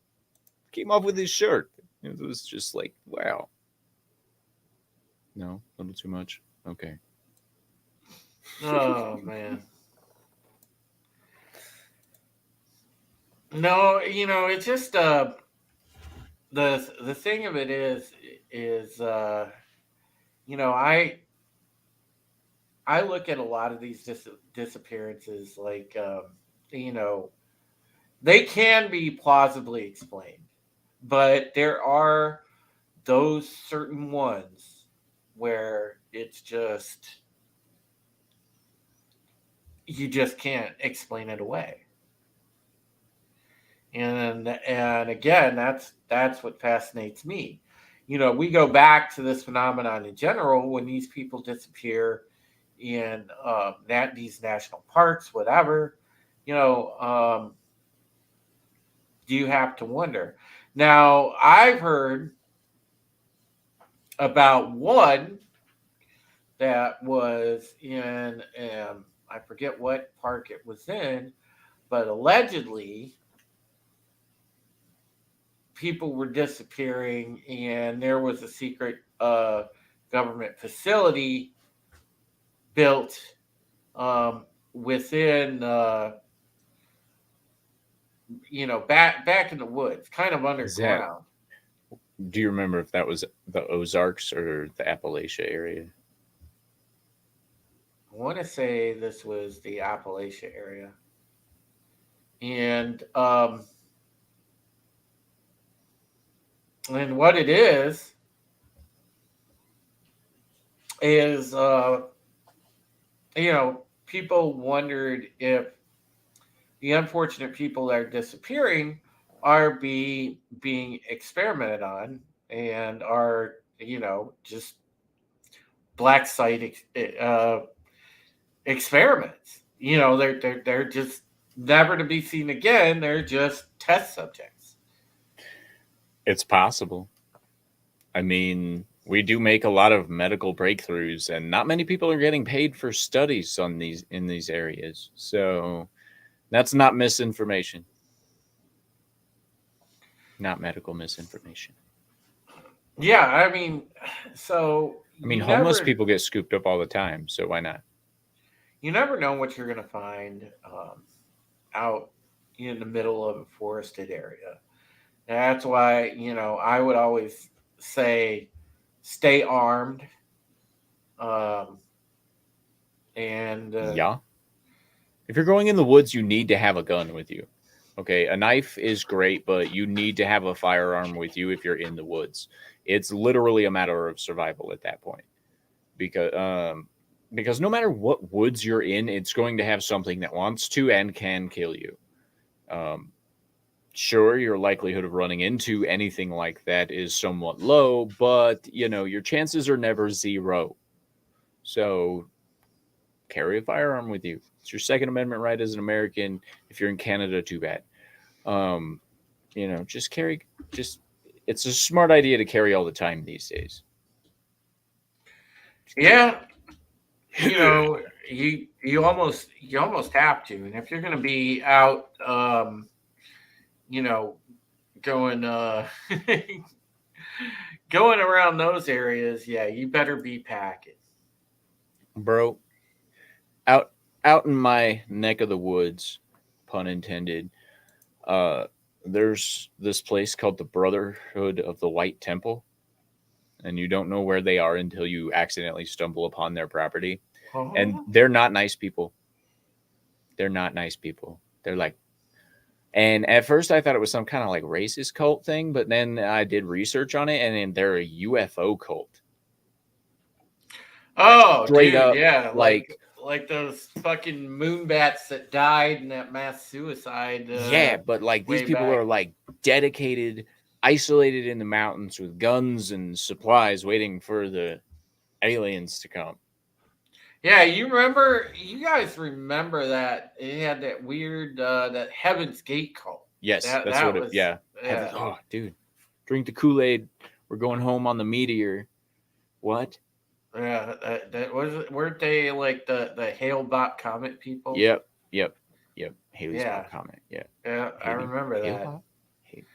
Came off with his shirt. It was just like, wow. No, a little too much. Okay.
Oh man. No, it's just the thing of it is I look at a lot of these disappearances like, you know they can be plausibly explained, but there are those certain ones where it's just, you just can't explain it away. And again, that's what fascinates me. We go back to this phenomenon in general when these people disappear in, these national parks, whatever. You know, you have to wonder. Now, I've heard about one that was in, I forget what park it was in, but allegedly people were disappearing, and there was a secret government facility built, within, back in the woods, kind of
Is that,
underground.
do you remember if that was the Ozarks or the Appalachia area?
I want to say this was the Appalachia area, and what it is, people wondered if the unfortunate people that are disappearing are being experimented on, and are, just black site, experiments. They're just never to be seen again. They're just test subjects.
It's possible. I mean, we do make a lot of medical breakthroughs, and not many people are getting paid for studies on these in these areas. So that's not misinformation, not medical misinformation.
Yeah, I mean, so
I mean, homeless people get scooped up all the time, so why not?
you never know what you're going to find, out in the middle of a forested area. And that's why, I would always say stay armed. Um, and
Yeah. If you're going in the woods, you need to have a gun with you. Okay, a knife is great, but you need to have a firearm with you if you're in the woods. It's literally a matter of survival at that point. Because no matter what woods you're in, it's going to have something that wants to and can kill you. Um, sure, your likelihood of running into anything like that is somewhat low, but your chances are never zero. So carry a firearm with you. It's your Second Amendment right as an American. If you're in Canada, too bad. Um, just carry. Just it's a smart idea to carry all the time these days.
yeah, you almost have to. And if you're going to be out, you know, going going around those areas, yeah, you better be packing.
Bro, out out in my neck of the woods, pun intended. Uh, there's this place called the Brotherhood of the White Temple, and you don't know where they are until you accidentally stumble upon their property. And
Oh,
they're not nice people. They're not nice people. They're like, and at first I thought it was some kind of like racist cult thing, but then I did research on it, and then they're a UFO cult, like
oh,
straight
dude,
up,
yeah, like
like
like those fucking moon bats that died in that mass suicide
yeah, but like these
way
people
back.
are like dedicated, isolated in the mountains with guns and supplies, waiting for the aliens to come.
Yeah, you guys remember that it had that weird that Heaven's Gate cult.
Yes,
That
that's what
that
it.
was
Yeah, heaven.
yeah.
Oh, dude, drink the Kool Aid. We're going home on the meteor. What?
Yeah, that was weren't they like the Hale Bot Comet people?
Yep, yep, yep. Haley's Bob
Yeah,
comment. Yeah,
yeah, I
Haley,
remember
Hale
that.
Bob. Haley.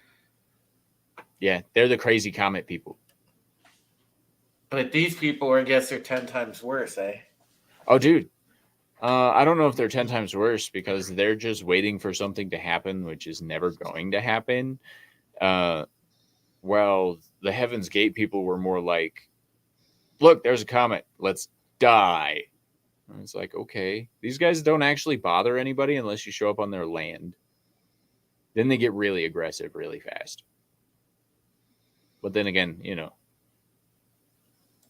Yeah, they're the crazy comet people.
But these people, I guess, are 10 times worse, eh?
Oh, dude. I don't know if they're 10 times worse because they're just waiting for something to happen, which is never going to happen. Uh, well, the Heaven's Gate people were more like, "Look, there's a comet. Let's die." And it's like, okay, these guys don't actually bother anybody unless you show up on their land. Then they get really aggressive really fast. But then again,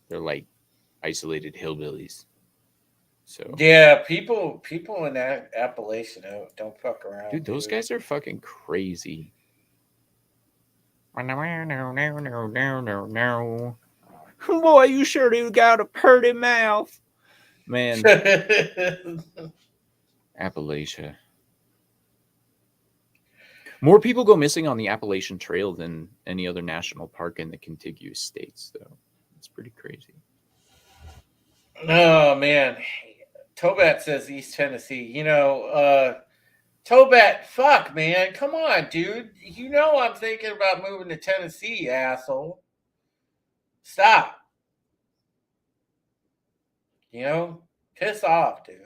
they're like isolated hillbillies. So,
Yeah, people in that Appalachia don't fuck
dude,
around,
those
dude.
guys are fucking crazy. Boy, you sure do got a pretty mouth. Man, Appalachia. More people go missing on the Appalachian Trail than any other national park in the contiguous states, though. It's pretty crazy.
Oh man, Tobat says East Tennessee. Tobat, fuck man, come on, dude. I'm thinking about moving to Tennessee, asshole. Stop. You know, piss off, dude.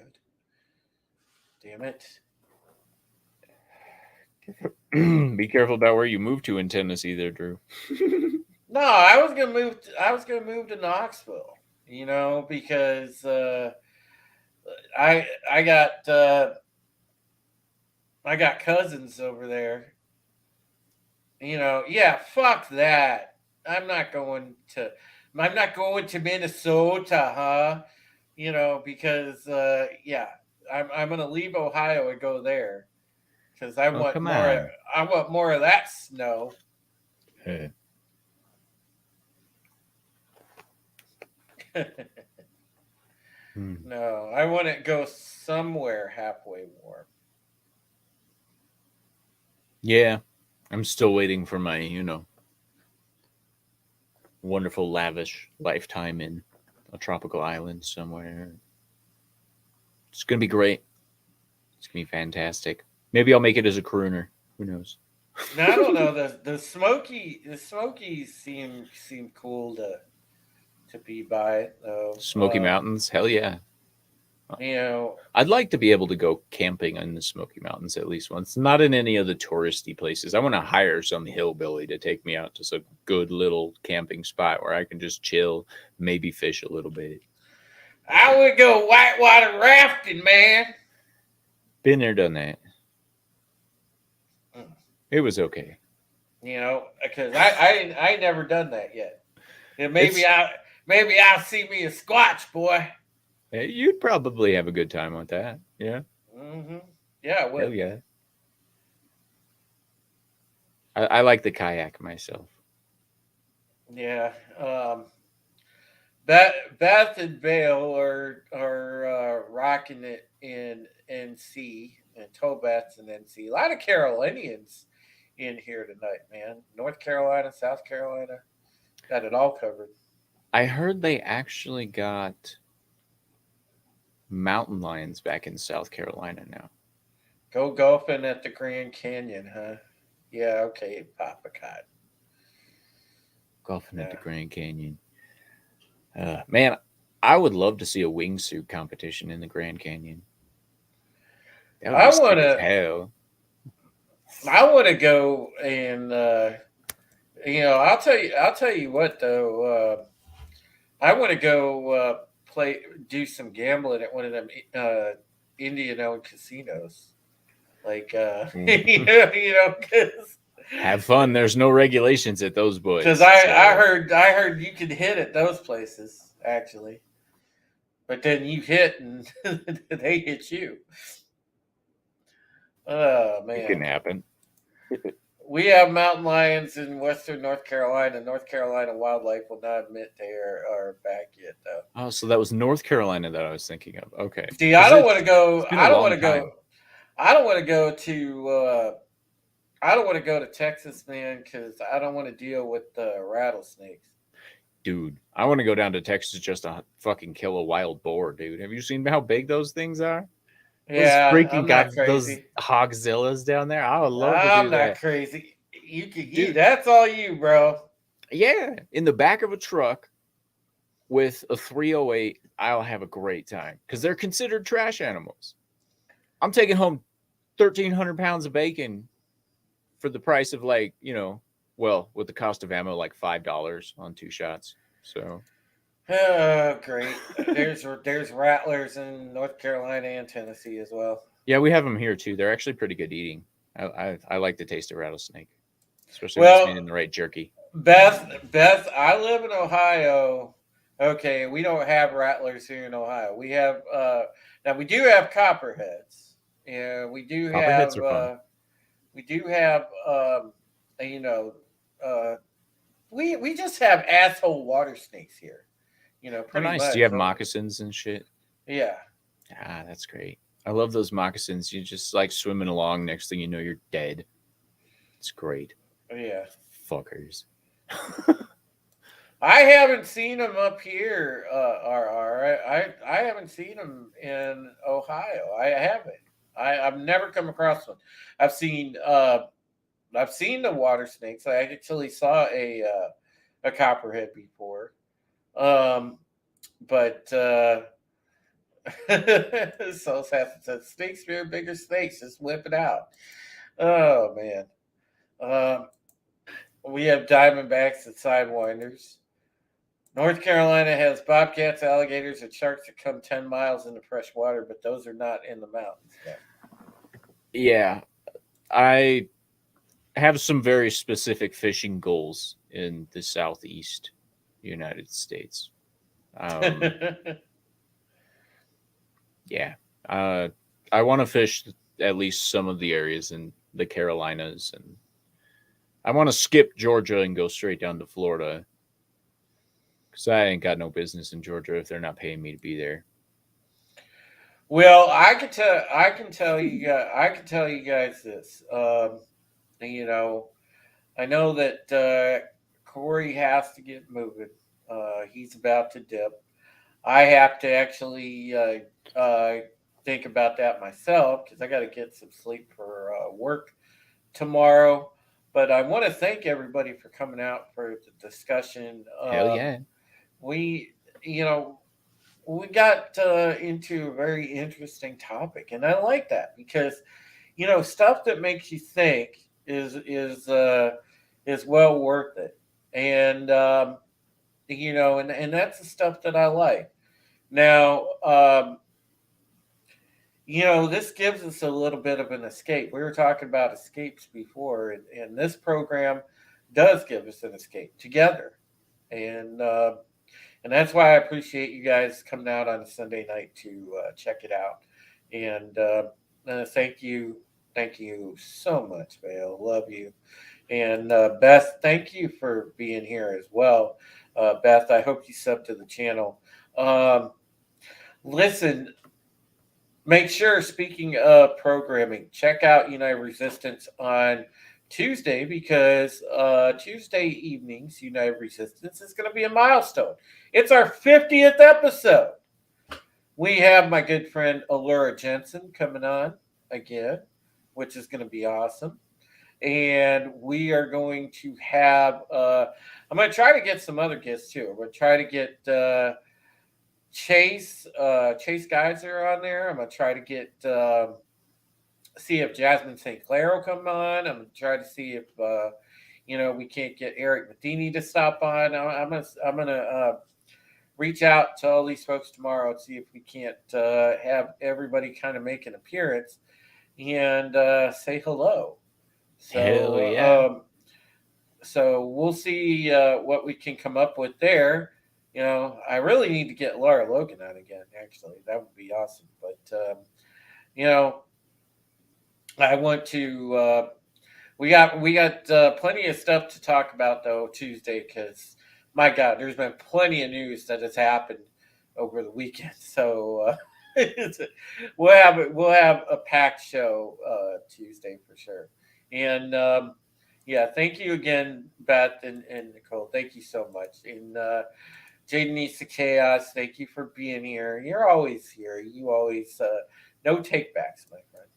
Damn it.
Be careful about where you move to in Tennessee, there, Drew.
No, I was gonna move to Knoxville. Because I I got uh, I got cousins over there. Yeah, fuck that. I'm not going to I'm not going to Minnesota, huh? Because yeah, I'm gonna leave Ohio and go there because I
Oh,
want
come
more.
on.
I want more of that snow.
Uh, hmm.
No, I want to go somewhere halfway warm.
Yeah, I'm still waiting for my, wonderful, lavish lifetime in a tropical island somewhere. It's going to be great. It's going to be fantastic. Maybe I'll make it as a crooner. Who knows?
Now I don't know the Smokies seem cool to be by though.
Smoky Mountains? Hell yeah.
You know,
I'd like to be able to go camping in the Smoky Mountains at least once. Not in any of the touristy places. I want to hire some hillbilly to take me out to some good little camping spot where I can just chill, maybe fish a little bit.
I would go whitewater rafting, man.
Been there, done that.
Mm.
It was okay.
You know, because I ain't never done that yet. And
It's
maybe I'll see me a Squatch, boy.
you'd probably have a good time with that. Yeah,
Hmm. Yeah, I
hell
would.
yeah. I like the kayak myself.
Yeah. Beth and Vale are rocking it in NC and Tobet's in NC. A lot of Carolinians in here tonight, man. North Carolina, South Carolina, got it all covered.
I heard they actually got mountain lions back in South Carolina now.
Go golfing at the Grand Canyon, huh? Yeah, okay, Papa Cotton.
Golfing at the
Yeah.
Grand Canyon. Man, I would love to see a wingsuit competition in the Grand Canyon. That would be
I
sick as
wanna
hell.
I wanna go and I'll tell you what though, I wanna go play do some gambling at one of them Indian owned casinos. Like because
Have fun. There's no regulations at those
because
boys. So
I heard you could hit at those places actually, but then you hit and they hit you. Oh
it can
man,
happen.
we have mountain lions in western North Carolina. North Carolina wildlife will not admit they are back yet though.
Oh, so that was North Carolina that I was thinking of. Okay.
See, I
Because
don't want to go.
it's been a
I don't want
long
to go.
time.
I don't want to go to. I don't want to go to Texas, man, because I don't want to deal with rattlesnakes.
Dude, I want to go down to Texas just to fucking kill a wild boar, dude. Have you seen how big those things are? Those
Yeah,
freaking
I'm not
got those
crazy.
hogzillas down there. I would love to
I'm
do
not
that.
crazy. You could.
Dude,
That's all you, bro.
yeah, in the back of a truck with a 308, I'll have a great time because they're considered trash animals. I'm taking home 1,300 pounds of bacon for the price of well, with the cost of ammo, like $5 on 2 shots. So
Oh, great. There's rattlers in North Carolina and Tennessee as well.
yeah, we have them here too. They're actually pretty good eating. I like the taste of rattlesnake, especially when it's made
Well,
in the right jerky.
Beth, I live in Ohio. Okay, we don't have rattlers here in Ohio. We have now we do have copperheads, and
Copperheads are fun.
we do have you know uh, we just have asshole water snakes here.
They're
Pretty
nice. Do you
much.
have moccasins and shit?
Yeah,
Ah, that's great. I love those moccasins. You just like swimming along. Next thing you know, you're dead. It's great.
yeah.
Fuckers.
I haven't seen them up here, RR. I haven't seen them in Ohio. I haven't. I've never come across one. I've seen I've seen the water snakes. I actually saw a copperhead before. Um, but so said snakes fear bigger snakes. Just whip it out. Oh man. Um, we have diamondbacks and sidewinders. North Carolina has bobcats, alligators, and sharks that come 10 miles into fresh water, but those are not in the mountains yet.
Yeah, I have some very specific fishing goals in the southeast United States. Um, yeah, uh, I want to fish at least some of the areas in the Carolinas, and I want to skip Georgia and go straight down to Florida because I ain't got no business in Georgia if they're not paying me to be there.
Well, I can tell you guys this. You know, I know that Corey has to get moving. He's about to dip. I have to actually think about that myself because I got to get some sleep for work tomorrow. But I want to thank everybody for coming out for the discussion.
Hell yeah.
We, you know, we got into a very interesting topic, and I like that because stuff that makes you think is well worth it, and and that's the stuff that I like. Now, this gives us a little bit of an escape. We were talking about escapes before, and this program does give us an escape together, and that's why I appreciate you guys coming out on a Sunday night to check it out. And thank you so much, Vale. Love you. And Beth, thank you for being here as well. Beth, I hope you sub to the channel. Um, Listen, make sure, speaking of programming, check out United Resistance on Tuesday because Tuesday evenings, United Resistance is going to be a milestone. It's our 50th episode. We have my good friend Allura Jensen coming on again, which is going to be awesome. And we are going to have, I'm going to try to get some other guests too. I'm going to try to get Chase Geyser on there. I'm going to try to get, see if Jasmine St. Clair will come on. I'm going to try to see if, we can't get Eric Medini to stop on. I'm gonna reach out to all these folks tomorrow and see if we can't have everybody kind of make an appearance and say hello.
Hell
So,
yeah.
so we'll see what we can come up with there. I really need to get Laura Logan on again. Actually, that would be awesome. But you know, I want to. We got plenty of stuff to talk about though Tuesday because my God, there's been plenty of news that has happened over the weekend. So we'll have a packed show Tuesday for sure. And yeah, thank you again, Beth and Nicole. Thank you so much. And Jaden needs to chaos. Thank you for being here. You're always here. You always no takebacks, my friend.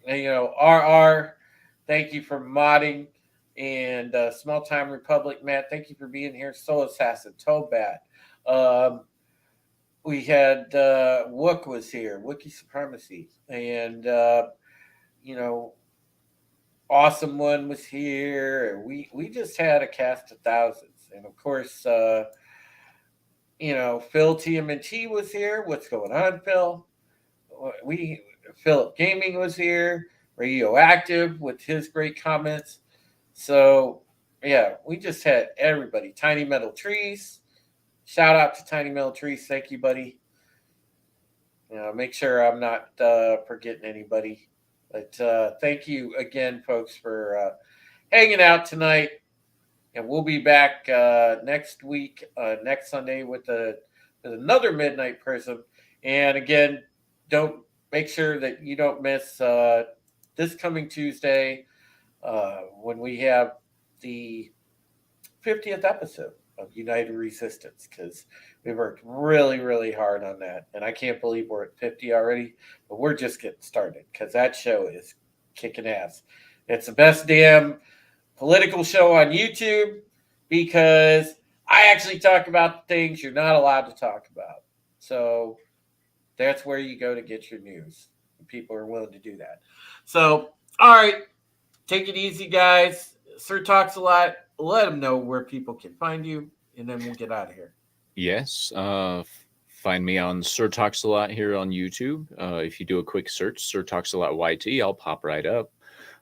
And, RR, thank you for modding. And Small Time Republic, Matt, thank you for being here. Soul Assassin, Tobat. Um, we had Wook was here, Wookie Supremacy. And, you know, Awesome One was here. We just had a cast of thousands. And of course, Phil TMNT was here. What's going on, Phil? We Philip Gaming was here, Radioactive with his great comments. So yeah, we just had everybody. Tiny Metal Trees. Shout out to Tiny Metal Trees. Thank you, buddy. Make sure I'm not forgetting anybody. But thank you again, folks, for hanging out tonight. And we'll be back next week, next Sunday with another Midnight Prism. And again, don't make sure that you don't miss this coming Tuesday when we have the 50th episode of United Resistance because we worked really, really hard on that. And I can't believe we're at 50 already, but we're just getting started because that show is kicking ass. It's the best damn political show on YouTube because I actually talk about things you're not allowed to talk about. So that's where you go to get your news. People are willing to do that. So, all right, take it easy, guys. Sir talks a lot. Let him know where people can find you, and then we'll get out of here.
Yes. Find me on Sir Talks a Lot here on YouTube. If you do a quick search, Sir Talks a Lot YT, I'll pop right up.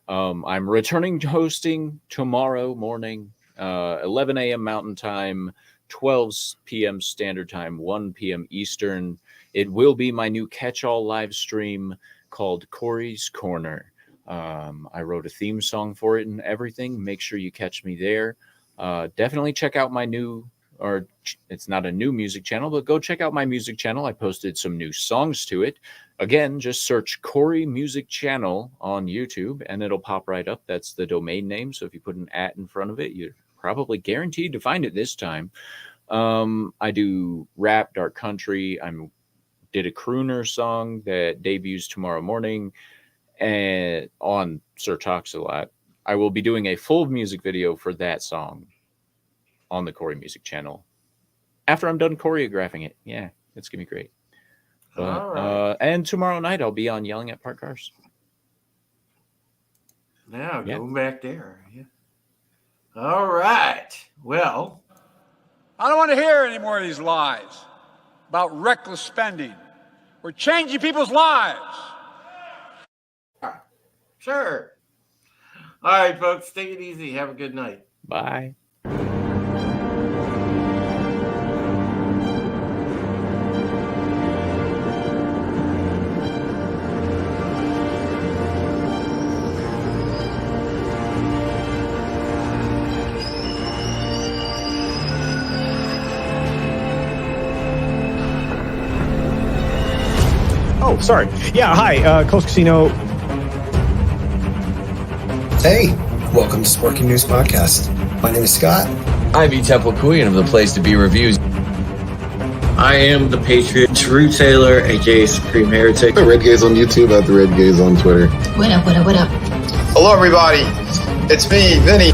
I'm returning to hosting tomorrow morning, 11 a.m. Mountain Time, 12 p.m. Standard Time, 1 p.m. Eastern. It will be my new catch-all live stream called Corey's Corner. I wrote a theme song for it and everything. Make sure you catch me there. Definitely check out my new, or it's not a new music channel, but go check out my music channel. I posted some new songs to it. Again, just search Corey Music Channel on YouTube and it'll pop right up. That's the domain name. So if you put an @ in front of it, you're probably guaranteed to find it this time. I do rap, dark country. Did a crooner song that debuts tomorrow morning and on Sir Talks a Lot. I will be doing a full music video for that song on the Corey Music Channel after I'm done choreographing it. Yeah, it's gonna be great. But,
All right.
and tomorrow night I'll be on Yelling at Parked Cars.
Now going back there. Yeah. All right. Well,
I don't want to hear any more of these lies about reckless spending. We're changing people's lives.
sure. All right, folks. Take it easy. Have a good night.
Bye.
Oh, sorry. Yeah, hi, Coast Casino.
Hey, welcome to Sporking News Podcast. My name is Scott.
I'm E. Temple Queen of the Place to Be Reviews.
I am the Patriot, True Taylor, aka Supreme Heretic.
The Red Gaze on YouTube, at the Red Gaze on Twitter.
What up, what up, what up?
Hello, everybody. It's me, Vinny.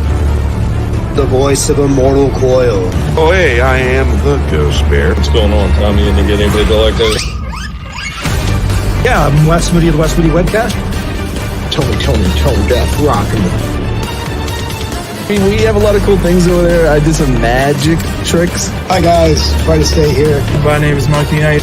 The voice of Immortal Coil.
Oh, hey, I am the Ghost Bear.
What's going on, Tommy? You get anybody to like this?
Yeah, I'm Wes Moody of the Wes Moody Webcast.
Tone Death rocking.
I mean, we have a lot of cool things over there. I did some magic tricks.
Hi, guys. Try to stay here.
My name is Monkey Knight.